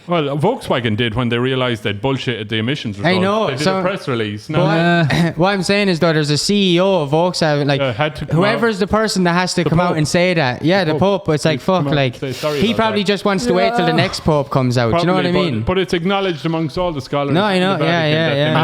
Well, Volkswagen did when they realised they'd bullshitted the emissions results. I know. They did a press release. No, what I'm saying is, though, there's a CEO of Volkswagen, like whoever's the person that has to come out and say that. Yeah, the Pope. It's like fuck, like he probably just wants to wait till the next Pope comes out. Do you know what I mean? But it's acknowledged amongst all the scholars. No, I know. Yeah.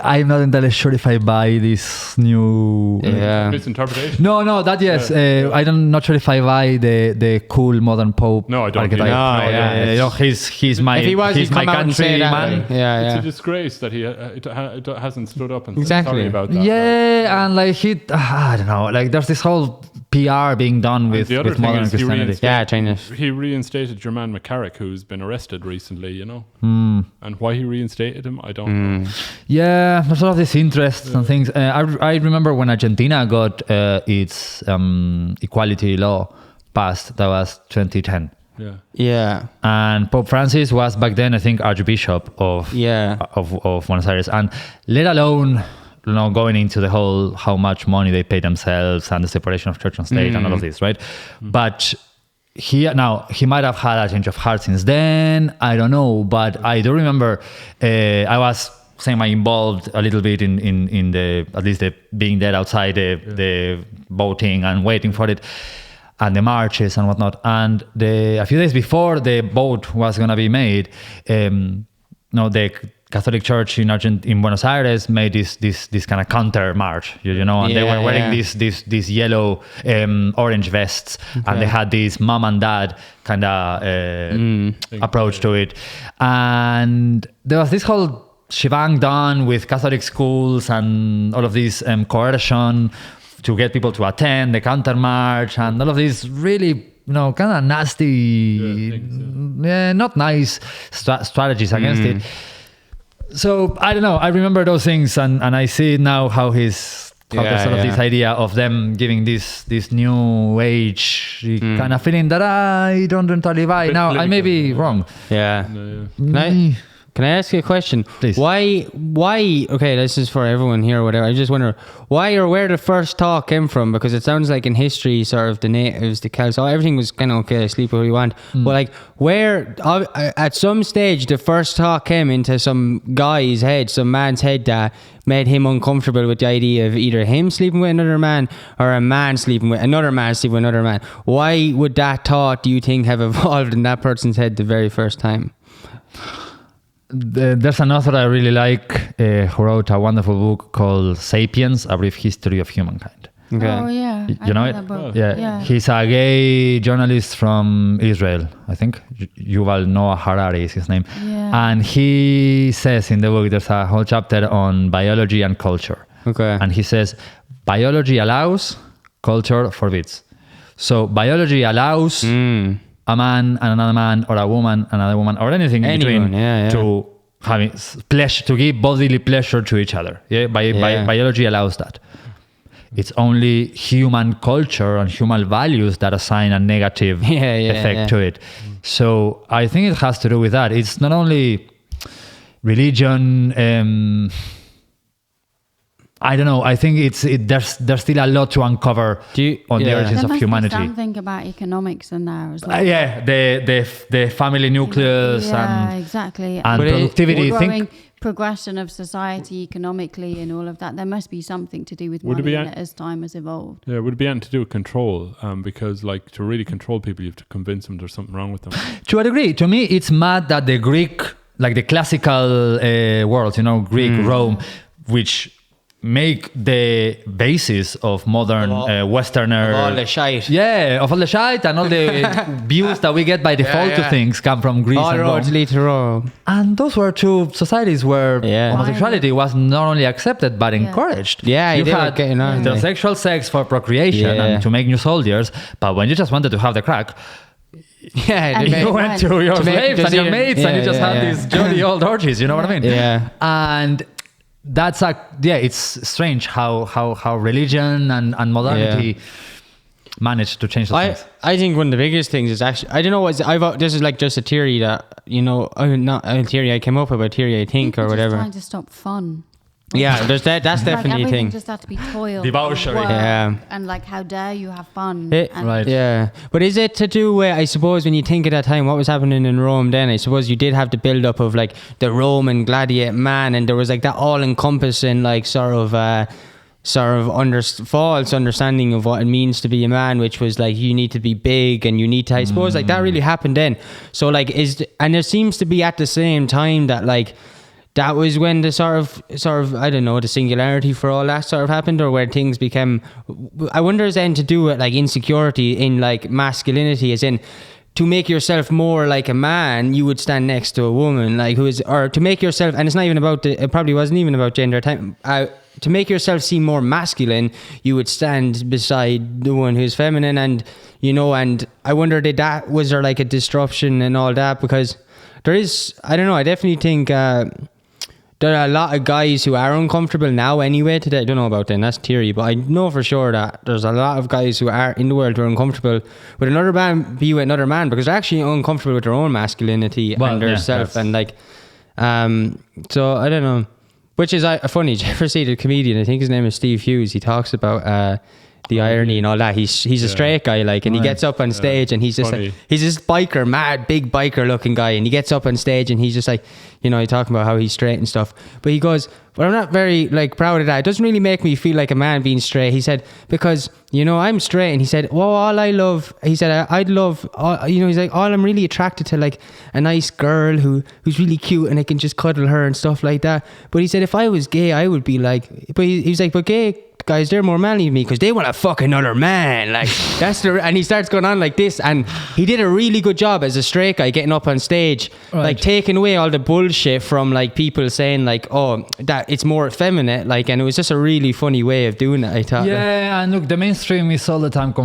I'm not entirely sure if I buy this new misinterpretation. No, that yes. I'm not sure if I buy the cool modern Pope. No, I don't. He's my countryman. It's a disgrace that he hasn't stood up and said sorry about that. Yeah, and like I don't know, like there's this whole PR being done with modern Christianity. He reinstated your man McCarrick, who's been arrested recently, you know. And why he reinstated him, I don't know. Yeah, there's a lot of this interest and things. I remember when Argentina got its equality law passed, that was 2010. Yeah. And Pope Francis was back then, I think, Archbishop of Buenos Aires, and let alone going into the whole how much money they pay themselves and the separation of church and state and all of this, right? But he might have had a change of heart since then. I don't know, but I do remember I was semi-involved a little bit in the at least the being there outside the voting and waiting for it. And the marches and whatnot. And a few days before the vote was going to be made, the Catholic Church in Buenos Aires made this kind of counter march, and they were wearing these yellow orange vests, and they had this mom and dad kind of approach to it. And there was this whole shebang done with Catholic schools and all of this coercion to get people to attend the counter march and all of these really, kind of nasty, not nice strategies against it. So I don't know. I remember those things, and I see now how there's sort of this idea of them giving this new age kind of feeling that I don't entirely buy. Now I may be wrong. Can I ask you a question? Please. Why, okay, this is for everyone here or whatever. I just wonder why or where the first talk came from, because it sounds like in history, sort of the natives, the Celts, everything was kind of okay, sleep where you want. But like where, at some stage, the first talk came into some guy's head, some man's head that made him uncomfortable with the idea of either him sleeping with another man or a man sleeping with another man sleeping with another man. Why would that thought, do you think, have evolved in that person's head the very first time? There's an author I really like who wrote a wonderful book called Sapiens, A Brief History of Humankind. Okay. Oh, yeah. You know it? Yeah. He's a gay journalist from Israel, I think. Yuval Noah Harari is his name. Yeah. And he says in the book, there's a whole chapter on biology and culture. Okay. And he says, biology allows, culture forbids. So biology allows a man and another man, or a woman and another woman, or anything in between to having pleasure, to give bodily pleasure to each other. Biology allows that. It's only human culture and human values that assign a negative effect to it. So I think it has to do with that. It's not only religion. I don't know. I think there's still a lot to uncover on the origins of humanity. There must be something about economics in there as well. The family nucleus exactly. And productivity. Progression of society economically and all of that. There must be something to do with money in it as time has evolved. Yeah, would it be anything to do with control? Because like to really control people, you have to convince them there's something wrong with them. To a degree. To me, it's mad that the Greek, like the classical world, Greek, Rome, which make the basis of modern Westerner... Of all the shite. Yeah, of all the shite and all the views that we get by default to things come from Greece and Rome. Lead to Rome. And those were two societies where homosexuality was not only accepted but encouraged. Yeah, you had heterosexual sex for procreation and to make new soldiers, but when you just wanted to have the crack... Yeah, you went to your slaves and your mates and you just had these jolly old orgies, you know what I mean? Yeah. And... that's it's strange how religion and modernity managed to change those things. I think one of the biggest things is actually, I don't know, this is like just a theory that, not a theory I came up with, a theory I think or whatever. Just trying to stop fun. Yeah, there's that. That's definitely a everything thing. just had to be toil, Debauchery. work, Yeah. and like how dare you have fun? Right. Yeah, but is it to do with, I suppose, when you think at that time, what was happening in Rome then? I suppose you did have the build up of like the Roman gladiator man, and there was like that all encompassing like sort of false understanding of what it means to be a man, which was like you need to be big and you need to, I suppose, like that really happened then. So like and there seems to be at the same time that like that was when the sort of I don't know, the singularity for all that sort of happened, or where things became, I wonder, is then to do with like insecurity in like masculinity, as in to make yourself more like a man, you would stand next to a woman, like who is, or to make yourself, and it's not even about it probably wasn't even about gender time. To make yourself seem more masculine, you would stand beside the one who's feminine, and you know, and I wonder was there like a disruption and all that, because there is, I don't know, I definitely think there are a lot of guys who are uncomfortable now anyway today. I don't know about them, that's theory, but I know for sure that there's a lot of guys who are in the world who are uncomfortable with another man be with another man because they're actually uncomfortable with their own masculinity and their self, and like so I don't know, which is funny. Did you ever see the comedian, I think his name is Steve Hughes, he talks about the irony and all that. He's a straight guy, like, and he gets up on stage and he's just like, he's this biker, mad big biker looking guy, and he gets up on stage and he's just like, you know, he's talking about how he's straight and stuff, but he goes, but I'm not very like proud of that. It doesn't really make me feel like a man being straight. He said, because you know I'm straight, and he said, well, all I love, he said, I'd love, you know, he's like, all I'm really attracted to like a nice girl who's really cute and I can just cuddle her and stuff like that. But he said, if I was gay, I would be like, but he's like, but gay guys, they're more manly than me because they want to fuck another man, like that's the, and he starts going on like this, and he did a really good job as a straight guy getting up on stage, like taking away all the bullshit from like people saying like, oh, that it's more effeminate, like, and it was just a really funny way of doing it, I thought. And look, the mainstream is all the time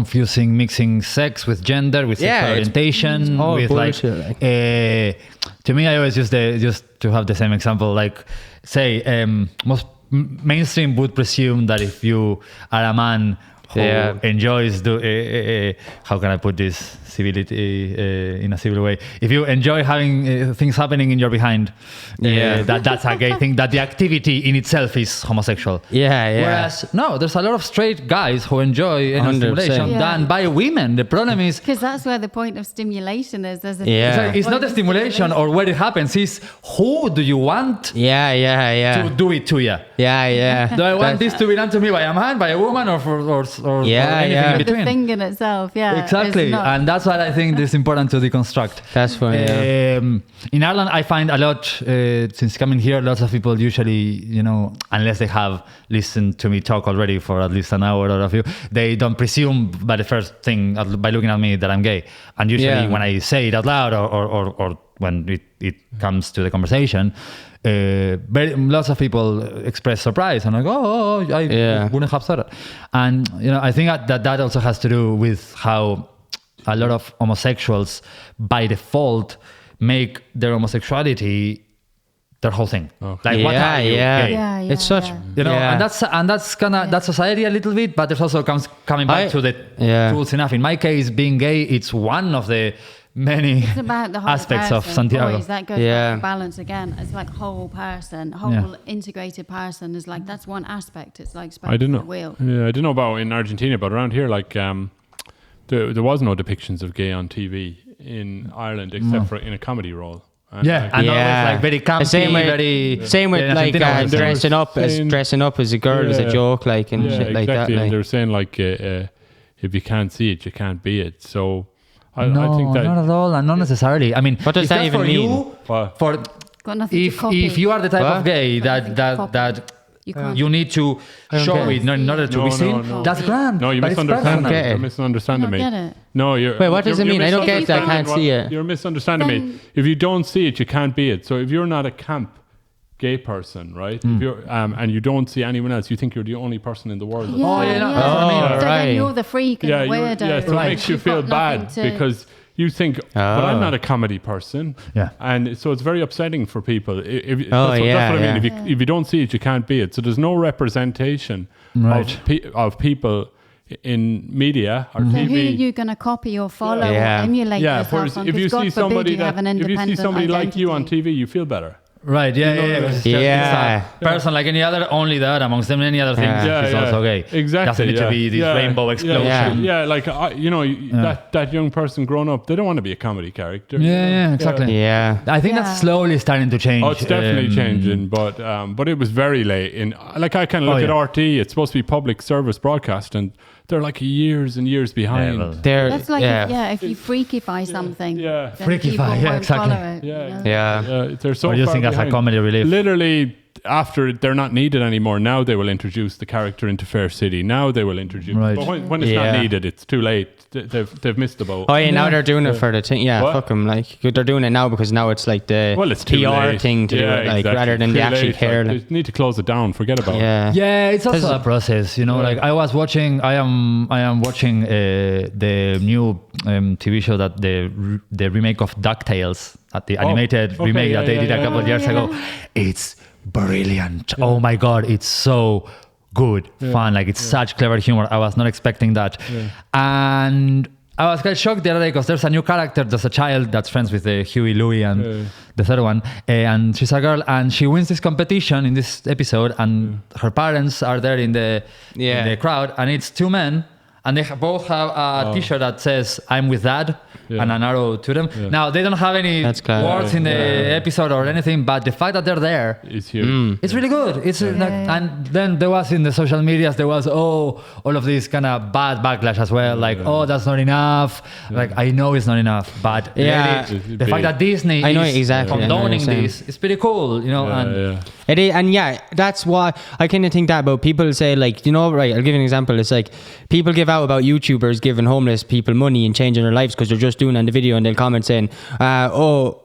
mixing sex with gender, with sexual orientation, with bullshit, like to me, I always use just to have the same example, like say most mainstream would presume that if you are a man who enjoys how can I put this, civility in a civil way, if you enjoy having things happening in your behind, that's a gay thing, that the activity in itself is homosexual. Whereas no, there's a lot of straight guys who enjoy stimulation done by women. The problem is because that's where the point of stimulation is. There's it's not the stimulation or where it happens, it's who do you want to do it to you. Do I want this to be done to me by a man, by a woman, or anything in between? The thing in itself, exactly, and that's what I think is important to deconstruct. That's funny. In Ireland, I find a lot, since coming here, lots of people usually, you know, unless they have listened to me talk already for at least an hour or a few, they don't presume by the first thing, by looking at me, that I'm gay. And usually when I say it out loud or when it comes to the conversation, lots of people express surprise and like, I wouldn't have thought it. And you know, I think that also has to do with how a lot of homosexuals by default make their homosexuality their whole thing. Like, what are you? Gay? It's such, you know, and that's kind of that society a little bit, but there's also coming back to the tools enough. In my case, being gay, it's one of the many aspects of Santiago. Always, that goes back to balance again. It's like whole person, whole integrated person is like, that's one aspect. It's like I didn't know. Wheel. Yeah, I didn't know about in Argentina, but around here, like there was no depictions of gay on TV in Ireland except for in a comedy role. And always like very campy, same with like dressing up as a girl as a joke, like, and shit like that. And they're saying like if you can't see it, you can't be it. So I think that not at all, and not necessarily. I mean, what does that even mean? If you are the type of gay that you need to show it in order to be seen, that's grand. No, you're misunderstanding me. No, wait, what does it mean? I don't get it. I can't see it. You're misunderstanding me. If you don't see it, you can't be it. So if you're not a camp gay person, right? If you're and you don't see anyone else, you think you're the only person in the world. So then you're the freak and the weirdo. So it makes you feel bad because you think, but I'm not a comedy person. And so it's very upsetting for people. That's what I mean. If you don't see it, you can't be it. So there's no representation of people in media or TV. Who are you going to copy or follow or emulate yourself on? If you see somebody like you on TV, you feel better. Right, it's a person like any other, only that amongst them any other things is also gay. Exactly. Doesn't need to be this rainbow explosion. Like that young person grown up, they don't want to be a comedy character. Exactly. Yeah. I think that's slowly starting to change. Oh, it's definitely changing, but it was very late. In like I kind of look at RT. It's supposed to be public service broadcast, and they're like years and years behind. That's like if you freakify something. Freakify, exactly. They're so or using as a comedy relief. Literally, after they're not needed anymore, now they will introduce the character into Fair City. Now they will introduce. Right. But when it's not needed, it's too late. They've missed the boat. Oh yeah, now they're doing it for the thing. Yeah, fuck them. Like they're doing it now because now it's like the it's PR late. Thing to do it, like rather than they actually care. They need to close it down. Forget about it. Yeah, it's also a process. Like I am watching the new TV show that the remake of Ducktales, the animated remake that they did a couple of years ago. It's brilliant. Oh my god, it's so good, fun. Like it's such clever humor. I was not expecting that, and I was quite shocked the other day because there's a new character. There's a child that's friends with Huey, Louie, and the third one, and she's a girl, and she wins this competition in this episode, and her parents are there in the crowd, and it's two men. And they both have a T-shirt that says "I'm with Dad" and an arrow to them. Now they don't have any words in the episode or anything, but the fact that they're there is huge. It's really good. It's and then there was in the social medias there was all of this kind of bad backlash as well. Like that's not enough. Like I know it's not enough, but really, the fact that Disney is condoning this is pretty cool. It is, and that's why I kind of think that about people say like right. I'll give you an example. It's like people give out about YouTubers giving homeless people money and changing their lives because they're just doing it on the video, and they'll comment saying, oh,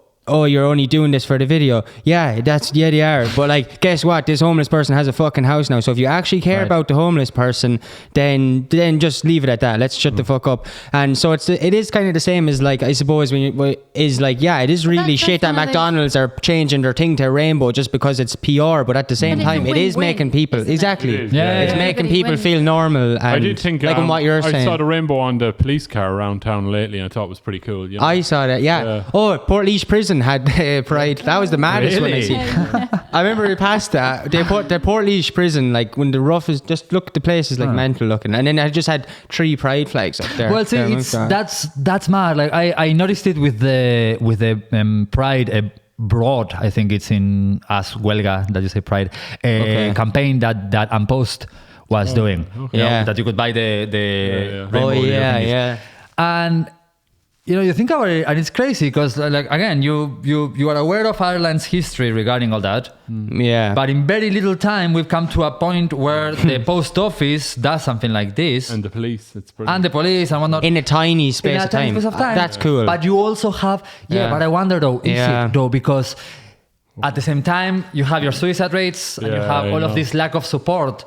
you're only doing this for the video. Yeah, they are. But like, guess what? This homeless person has a fucking house now. So if you actually care about the homeless person, then just leave it at that. Let's shut the fuck up. And so it is kind of the same as like, I suppose it is really shit that McDonald's are changing their thing to rainbow just because it's PR. But at the same time, it is making people it's making people feel normal. And I did think like what you're saying. I saw the rainbow on the police car around town lately, and I thought it was pretty cool. I saw that. Oh, Portlaoise Prison had Pride. That was the maddest one I see. I remember we passed that. They put the Portlaoise Prison, like when the rough is just look, the place is like mental looking, and then I just had 3 pride flags up there. Well, see, that's mad. Like I noticed it with the Pride broad. I think it's in As Huelga that you say Pride campaign that Unpost was doing. That you could buy the rainbow. And you think about it, and it's crazy because, like, again, you are aware of Ireland's history regarding all that. But in very little time, we've come to a point where the post office does something like this, and the police, and whatnot, in a tiny space of time. That's cool. But you also have, but I wonder though, is it though, because at the same time you have your suicide rates and you have all of this lack of support.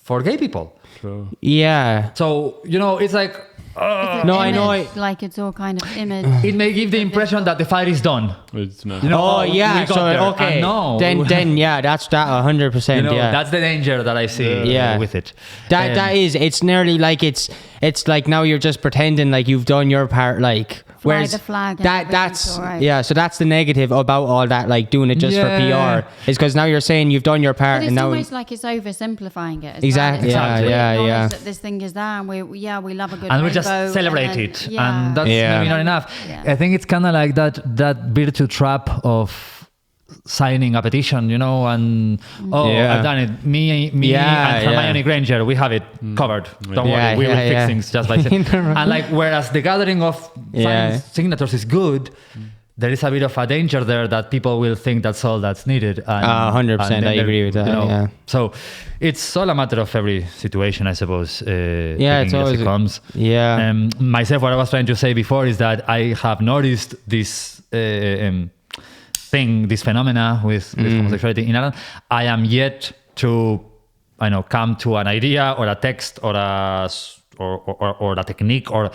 For gay people. So it's like. I know. Like it's all kind of image. It may give the impression that the fight is done. It's not. Then that's that 100%. That's the danger that I see with it. It's nearly like it's like now you're just pretending like you've done your part. Like whereas the flag. That's right. So that's the negative about all that. Like doing it just for PR is because now you're saying you've done your part, but and now almost like it's oversimplifying it. Exactly. That this thing is there, and we love a good. And we just celebrate it, and that's maybe not enough. I think it's kind of like that virtue trap of signing a petition, and I've done it. Me and Hermione Granger, we have it covered. Don't worry, we will fix things just by saying. And like, whereas the gathering of signatures is good, there is a bit of a danger there that people will think that's all that's needed. 100%, I agree with that. So it's all a matter of every situation, I suppose. It's always as it comes. Myself, what I was trying to say before is that I have noticed this this phenomena with homosexuality in Ireland. I am yet to, come to an idea or a text or a technique or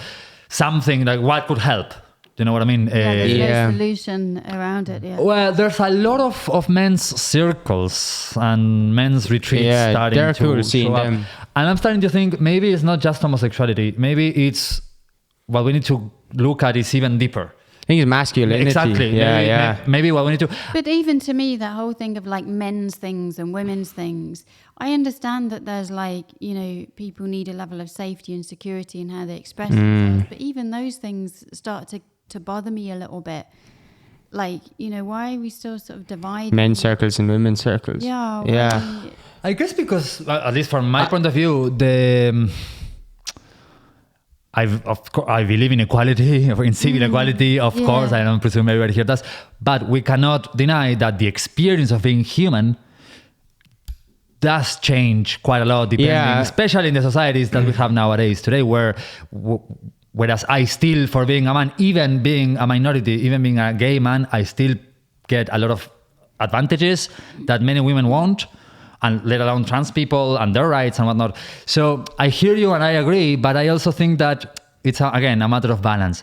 something like what could help. You know what I mean? There's no solution around it. Well, there's a lot of men's circles and men's retreats starting they're to cool seeing show up. them. And I'm starting to think maybe it's not just homosexuality. Maybe it's what we need to look at is even deeper. think it's masculinity. Exactly. Maybe what we need to. But even to me, that whole thing of like men's things and women's things, I understand that there's like, you know, people need a level of safety and security in how they express themselves. But even those things start to bother me a little bit. Like, you know, why are we still sort of dividing men's circles and women's circles? Yeah. I guess because, at least from my point of view, I believe in equality, in civil equality, of course. I don't presume everybody here does. But we cannot deny that the experience of being human does change quite a lot, depending, especially in the societies that we have nowadays today, whereas I still, for being a man, even being a minority, even being a gay man, I still get a lot of advantages that many women won't, and let alone trans people and their rights and whatnot. So I hear you and I agree, but I also think that it's, again, a matter of balance.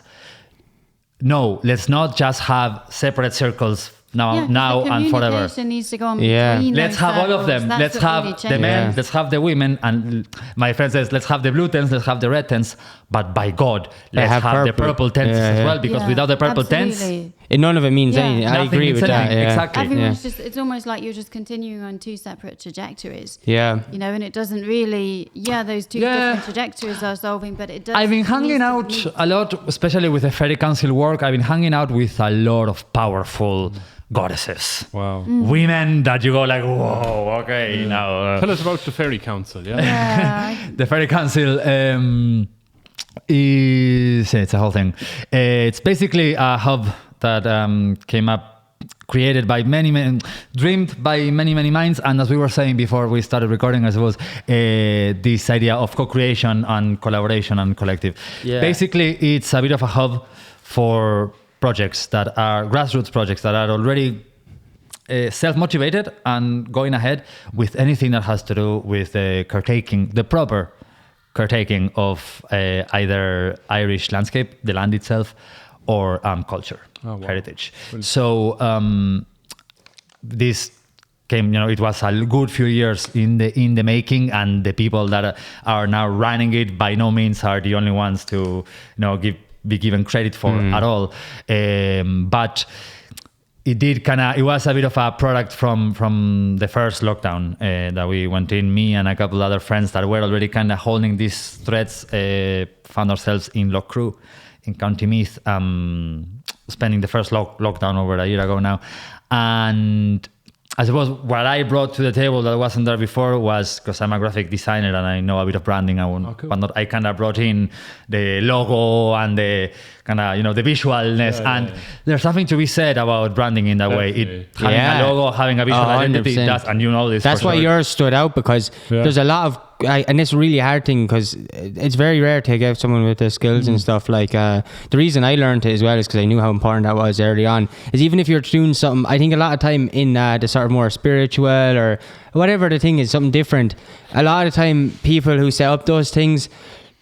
No, let's not just have separate circles now and forever. Communication needs to go on between let's have all of them. Let's have the men, let's have the women, and my friend says, let's have the blue tents, let's have the red tents, but by God, let's have the purple tents as well, because without the purple tents, none of it means anything. I agree with that. Exactly. Everyone's it's almost like you're just continuing on two separate trajectories. Yeah. You know, and it doesn't really, those two different trajectories are solving, but it does. I've been hanging out a lot, especially with the Fairy Council work. I've been hanging out with a lot of powerful goddesses. Wow. Women that you go like, whoa, okay, now. Tell us about the Fairy Council, The Fairy Council it's a whole thing. It's basically a hub that came up, created by many men, dreamed by many minds, and as we were saying before we started recording, I suppose, this idea of co-creation and collaboration and collective. Basically, it's a bit of a hub for projects that are grassroots projects that are already self-motivated and going ahead with anything that has to do with the proper caretaking of either Irish landscape, the land itself, or culture, heritage. Brilliant. So this came, it was a good few years in the making, and the people that are now running it by no means are the only ones to be given credit for at all. But it was a bit of a product from the first lockdown that we went in. Me and a couple other friends that were already kind of holding these threads found ourselves in Loughcrew in County Meath, spending the first lockdown over a year ago now. And I suppose what I brought to the table that wasn't there before was, because I'm a graphic designer and I know a bit of branding, but I kind of brought in the logo and the kind of, the visualness. There's something to be said about branding in that way. Having a logo, having a visual identity, and this. That's why yours stood out, because there's a lot of, and it's a really hard thing, because it's very rare to get someone with the skills and stuff. Like the reason I learned it as well is because I knew how important that was early on. Is even if you're doing something, I think a lot of time in the sort of more spiritual or whatever the thing is, something different, a lot of time people who set up those things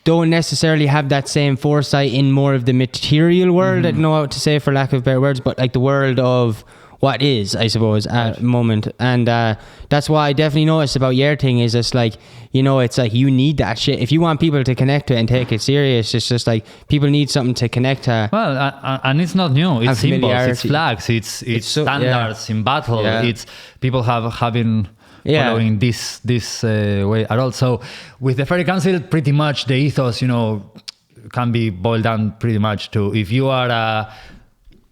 don't necessarily have that same foresight in more of the material world. I don't know how to say, for lack of better words, but like the world of what is, I suppose, at the moment. And that's why I definitely noticed about your thing is it's like, it's like you need that shit. If you want people to connect to it and take it serious, it's just like people need something to connect to. Well, and it's not new. It's symbols, it's flags, it's standards in battle. It's people having following this way at all. So with the Fairy Council, pretty much the ethos, can be boiled down pretty much to, if you are a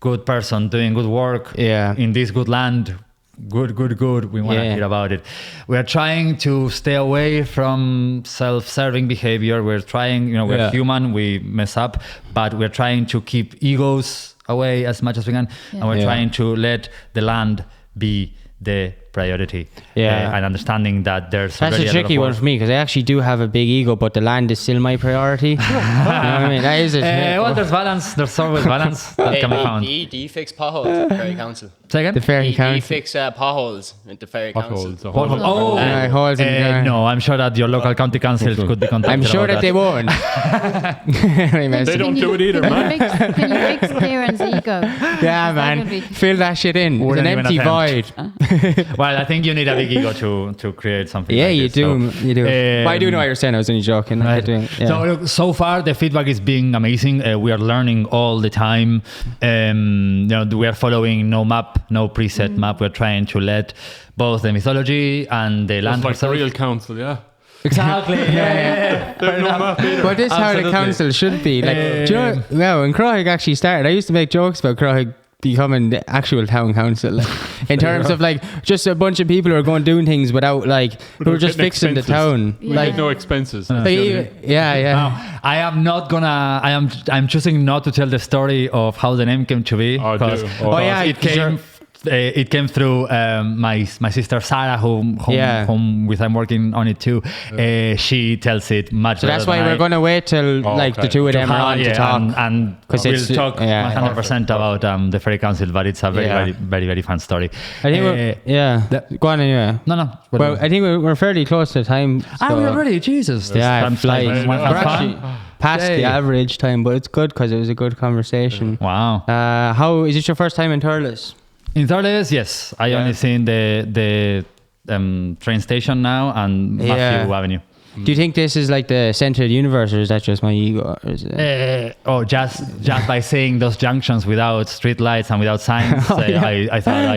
good person doing good work in this good land, good, we want to hear about it. We are trying to stay away from self-serving behavior. We're trying, we're human, we mess up, but we're trying to keep egos away as much as we can, and we're trying to let the land be the priority. And understanding that there's that's a tricky one for me, because I actually do have a big ego, but the land is still my priority. You know what I mean? That is it. Well, there's balance. There's always balance that can be found. Do you fix potholes at the Fairy Council? Say again? The Fairy Council. Do you fix potholes at the Fairy Council? Holes no, I'm sure that your local county council could be contacted. I'm sure that they won't. They don't do it either, man. Can you fix Kieran's ego? Yeah, man. Fill that shit in. It's an empty void. Well, I think you need a big ego to create something. Yeah, like you this. do. So, You do. But I do know what you're saying. I was only joking. Right. Yeah. So, so far the feedback is being amazing. We are learning all the time. We are following no map, no preset map. We're trying to let both the mythology and the land. It's like the real council, yeah. Exactly. Yeah. But this is how the council should be. Like, do you know, well, when Croagh actually started, I used to make jokes about Croagh becoming the actual town council, like, in terms of like just a bunch of people who are going doing things without like who are just fixing expenses. the town. Yeah. Like, No expenses. yeah. Now, I am not gonna. I'm choosing not to tell the story of how the name came to be. Oh, because do. Oh, yeah, it came. It came through my sister Sarah, whom with I'm working on it too. She tells it much. So that's why we're going to wait till the two of them are on to talk, and we'll talk 100% about the Fairy Council. But it's a very fun story. I think go on anyway. No. Well, I think we're fairly close to time. So. We're ready. Jesus. Yeah, time flies. we're actually past the average time, but it's good because it was a good conversation. Wow. How is it your first time in Thurles? In Thurles, yes. I only seen the train station now and Matthew Avenue. Do you think this is like the center of the universe, or is that just my ego? Or is it... Just by saying those junctions without street lights and without signs, I thought,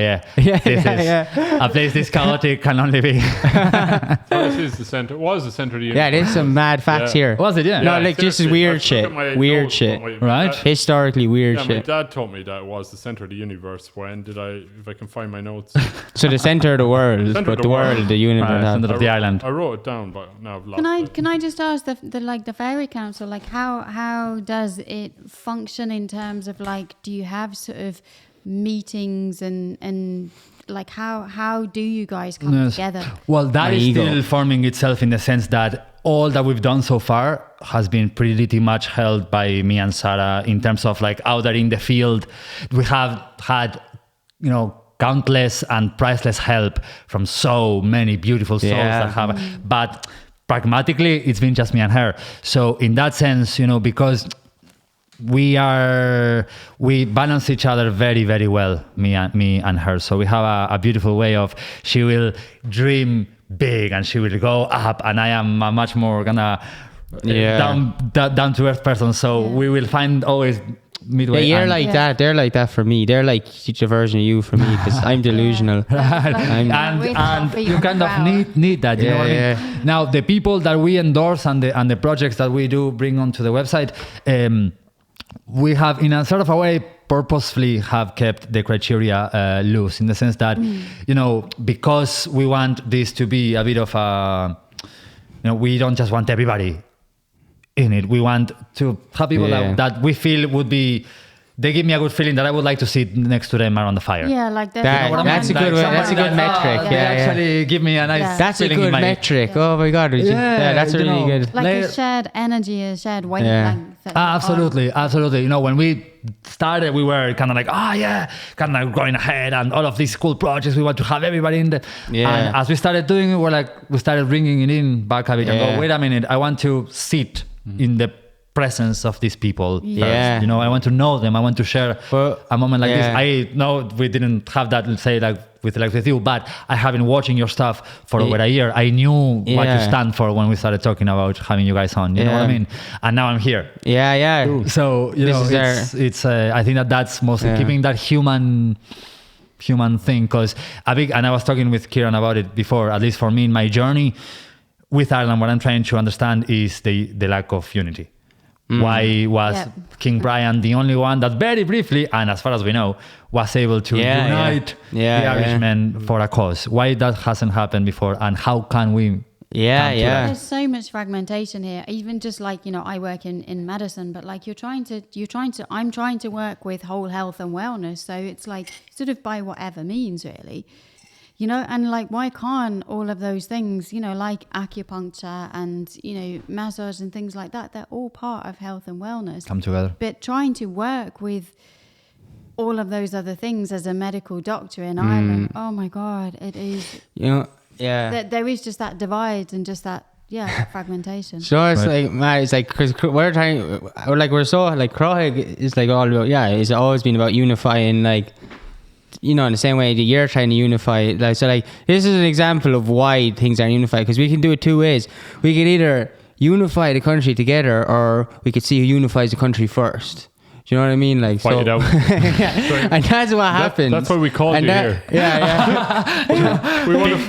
a place this chaotic can only be. This is the center. Was the center of the universe? Yeah, there's some mad facts here. Was it? Yeah. No, like this is weird shit. Weird shit. Right? Historically weird shit. My dad told me that it was the center of the universe. When did I? If I can find my notes. So the center of the world, but the world, the universe, center of the island. I wrote it down, but now I've lost it. Can I just ask the Fairy Council, like how does it function in terms of like, do you have sort of meetings and like how do you guys come together? Well, that is still forming itself in the sense that all that we've done so far has been pretty much held by me and Sarah in terms of like out there in the field. We have had, countless and priceless help from so many beautiful souls that have, but pragmatically, it's been just me and her. So in that sense, because we balance each other very, very well, me and her. So we have a beautiful way of, she will dream big and she will go up, and I am a much more down to earth person. So we will find always midway. Yeah, you're like that. They're like that for me. They're like each version of you for me because I'm delusional. And you kind of need that. You know what I mean? Now the people that we endorse and the projects that we do bring onto the website, we have in a sort of a way purposefully have kept the criteria loose in the sense that because we want this to be a bit of a we don't just want everybody in it. We want to have people that we feel would be. They give me a good feeling that I would like to sit next to them around the fire. Yeah, like that. That's a good way. That's a good metric. Actually, give me a nice. That's a good metric. Oh my god. That's really good. Like a shared energy, a shared wavelength. Absolutely. When we started, we were kind of like, kind of going ahead and all of these cool projects. We want to have everybody in there. Yeah. And as we started doing it, we started bringing it in back a bit and go, wait a minute, I want to sit in the presence of these people first. I want to know them. I want to share a moment like this. I know we didn't have that, let's say, like with you, but I have been watching your stuff for over a year. I knew what you stand for when we started talking about having you guys on. You know what I mean? And now I'm here. Yeah. So it's I think that's mostly keeping that human thing, because and I was talking with Kieran about it before. At least for me in my journey with Ireland, what I'm trying to understand is the lack of unity. Why was King Brian the only one that very briefly, and as far as we know, was able to unite the Irishmen for a cause? Why that hasn't happened before, and how can we? There's so much fragmentation here. Even just like I work in medicine, but like I'm trying to work with whole health and wellness. So it's like sort of by whatever means, really. And like, why can't all of those things, like acupuncture and, massage and things like that, they're all part of health and wellness. Come together. But trying to work with all of those other things as a medical doctor in Ireland, oh my God, it is. There is just that divide and just that, fragmentation. So it's like, man, it's like, because we're so, like, Croagh is like all about, it's always been about unifying, like, you know, in the same way that you're trying to unify, like, so like this is an example of why things are unified, because we can do it two ways. We can either unify the country together, or we could see who unifies the country first. Do you know what I mean? Like, fight it out. Yeah. And that's what happens. That's why we called you here. Yeah. we want to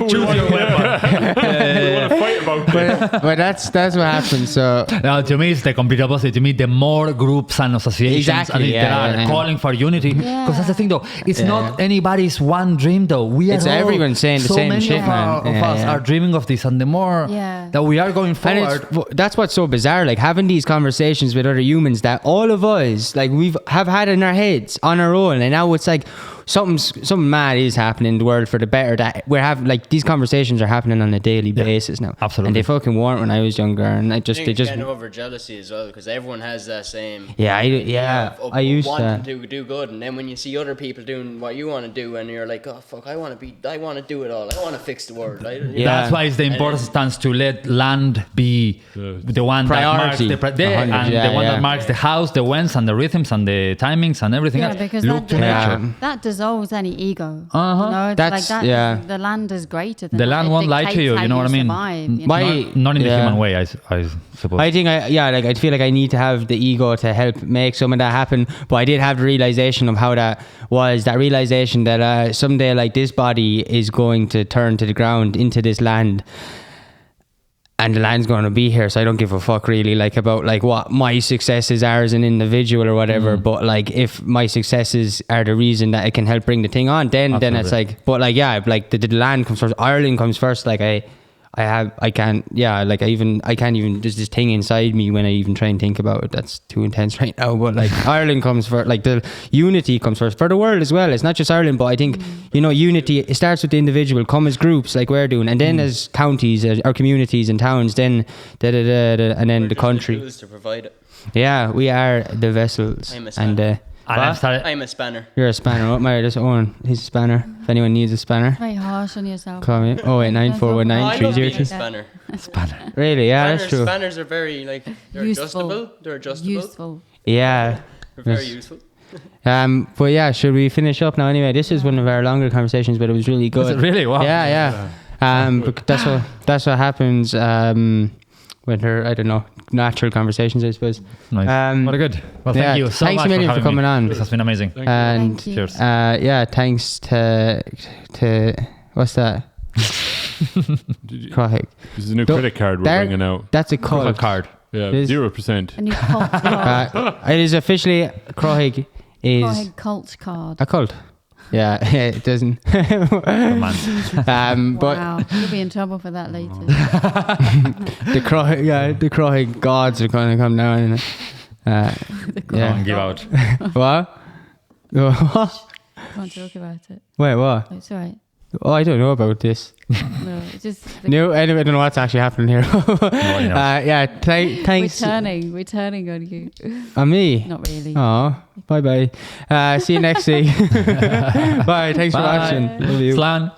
fight about this. But that's what happens. So no, to me, it's the complete opposite. To me, the more groups and associations there are calling for unity, because that's the thing, though. It's not anybody's one dream, though. It's everyone saying the same shit, man. Of us are dreaming of this, and the more that we are going forward, that's what's so bizarre. Like having these conversations with other humans that all of us, like, we've had in our heads on our own, and now it's like something mad is happening in the world for the better, that we're having, like, these conversations are happening on a daily basis now. Absolutely. And they fucking weren't when I was younger, and they just kind of over jealousy as well, because everyone has that same I used wanting to do good, and then when you see other people doing what you want to do, and you're like, oh fuck, I want to do it all, I want to fix the world. That's why it's the importance to let land be the one priority. that marks the one that marks the house, the winds and the rhythms and the timings and everything else. Because that dissolves any ego. You know, that's like that. The land is greater than the land won't lie to you. You know what I mean? Survive, not in the human way, I suppose. I think I feel like I need to have the ego to help make some of that happen. But I did have the realization of how that was. That realization that someday, like, this body is going to turn to the ground into this land. And the land's going to be here, so I don't give a fuck really, like, about, like, what my successes are as an individual or whatever. But, like, if my successes are the reason that it can help bring the thing on, then it's like, but, like, like the land comes first, Ireland comes first. Like, I can't even, there's this thing inside me when I even try and think about it that's too intense right now, but, like, Ireland comes first, like, the unity comes first for the world as well. It's not just Ireland, but I think, you know, unity, it starts with the individual, come as groups like we're doing, and then as counties, or communities and towns, then and then the country. The tools to provide it. Yeah, we are the vessels. I'm a spanner. You're a spanner. What Mary just Owen? He's a spanner. If anyone needs a spanner, very harsh on yourself. call me. 089419302. Spanner. Really? Yeah, that's true. Spanners are very, like, they're useful. adjustable. Useful. Yeah. They're very useful. But yeah, should we finish up now? Anyway, this is one of our longer conversations, but it was really good. Was it really? Wow. Yeah. But that's what happens with her, I don't know, natural conversations, I suppose. Nice. What a good. Well, thank you so much. Thanks a million for coming on. This has been amazing. And cheers. Thanks to what's that? Crohic. This is a new credit card we're bringing out. That's a cult card. Yeah, 0%. A new cult card. It is officially Crohic is Crohic cult card. a cult. Yeah, it doesn't. But Wow, you'll be in trouble for that later. the Crohic gods are going to come down. Come on, give out. What? Can't talk about it. Wait, what? Oh, it's all right. Oh, I don't know about this. No, it's just. No, anyway, I don't know what's actually happening here. Thanks. We're turning on you. On me? Not really. Oh, bye. See you next week. Bye. Thanks for watching. Love you. Slan.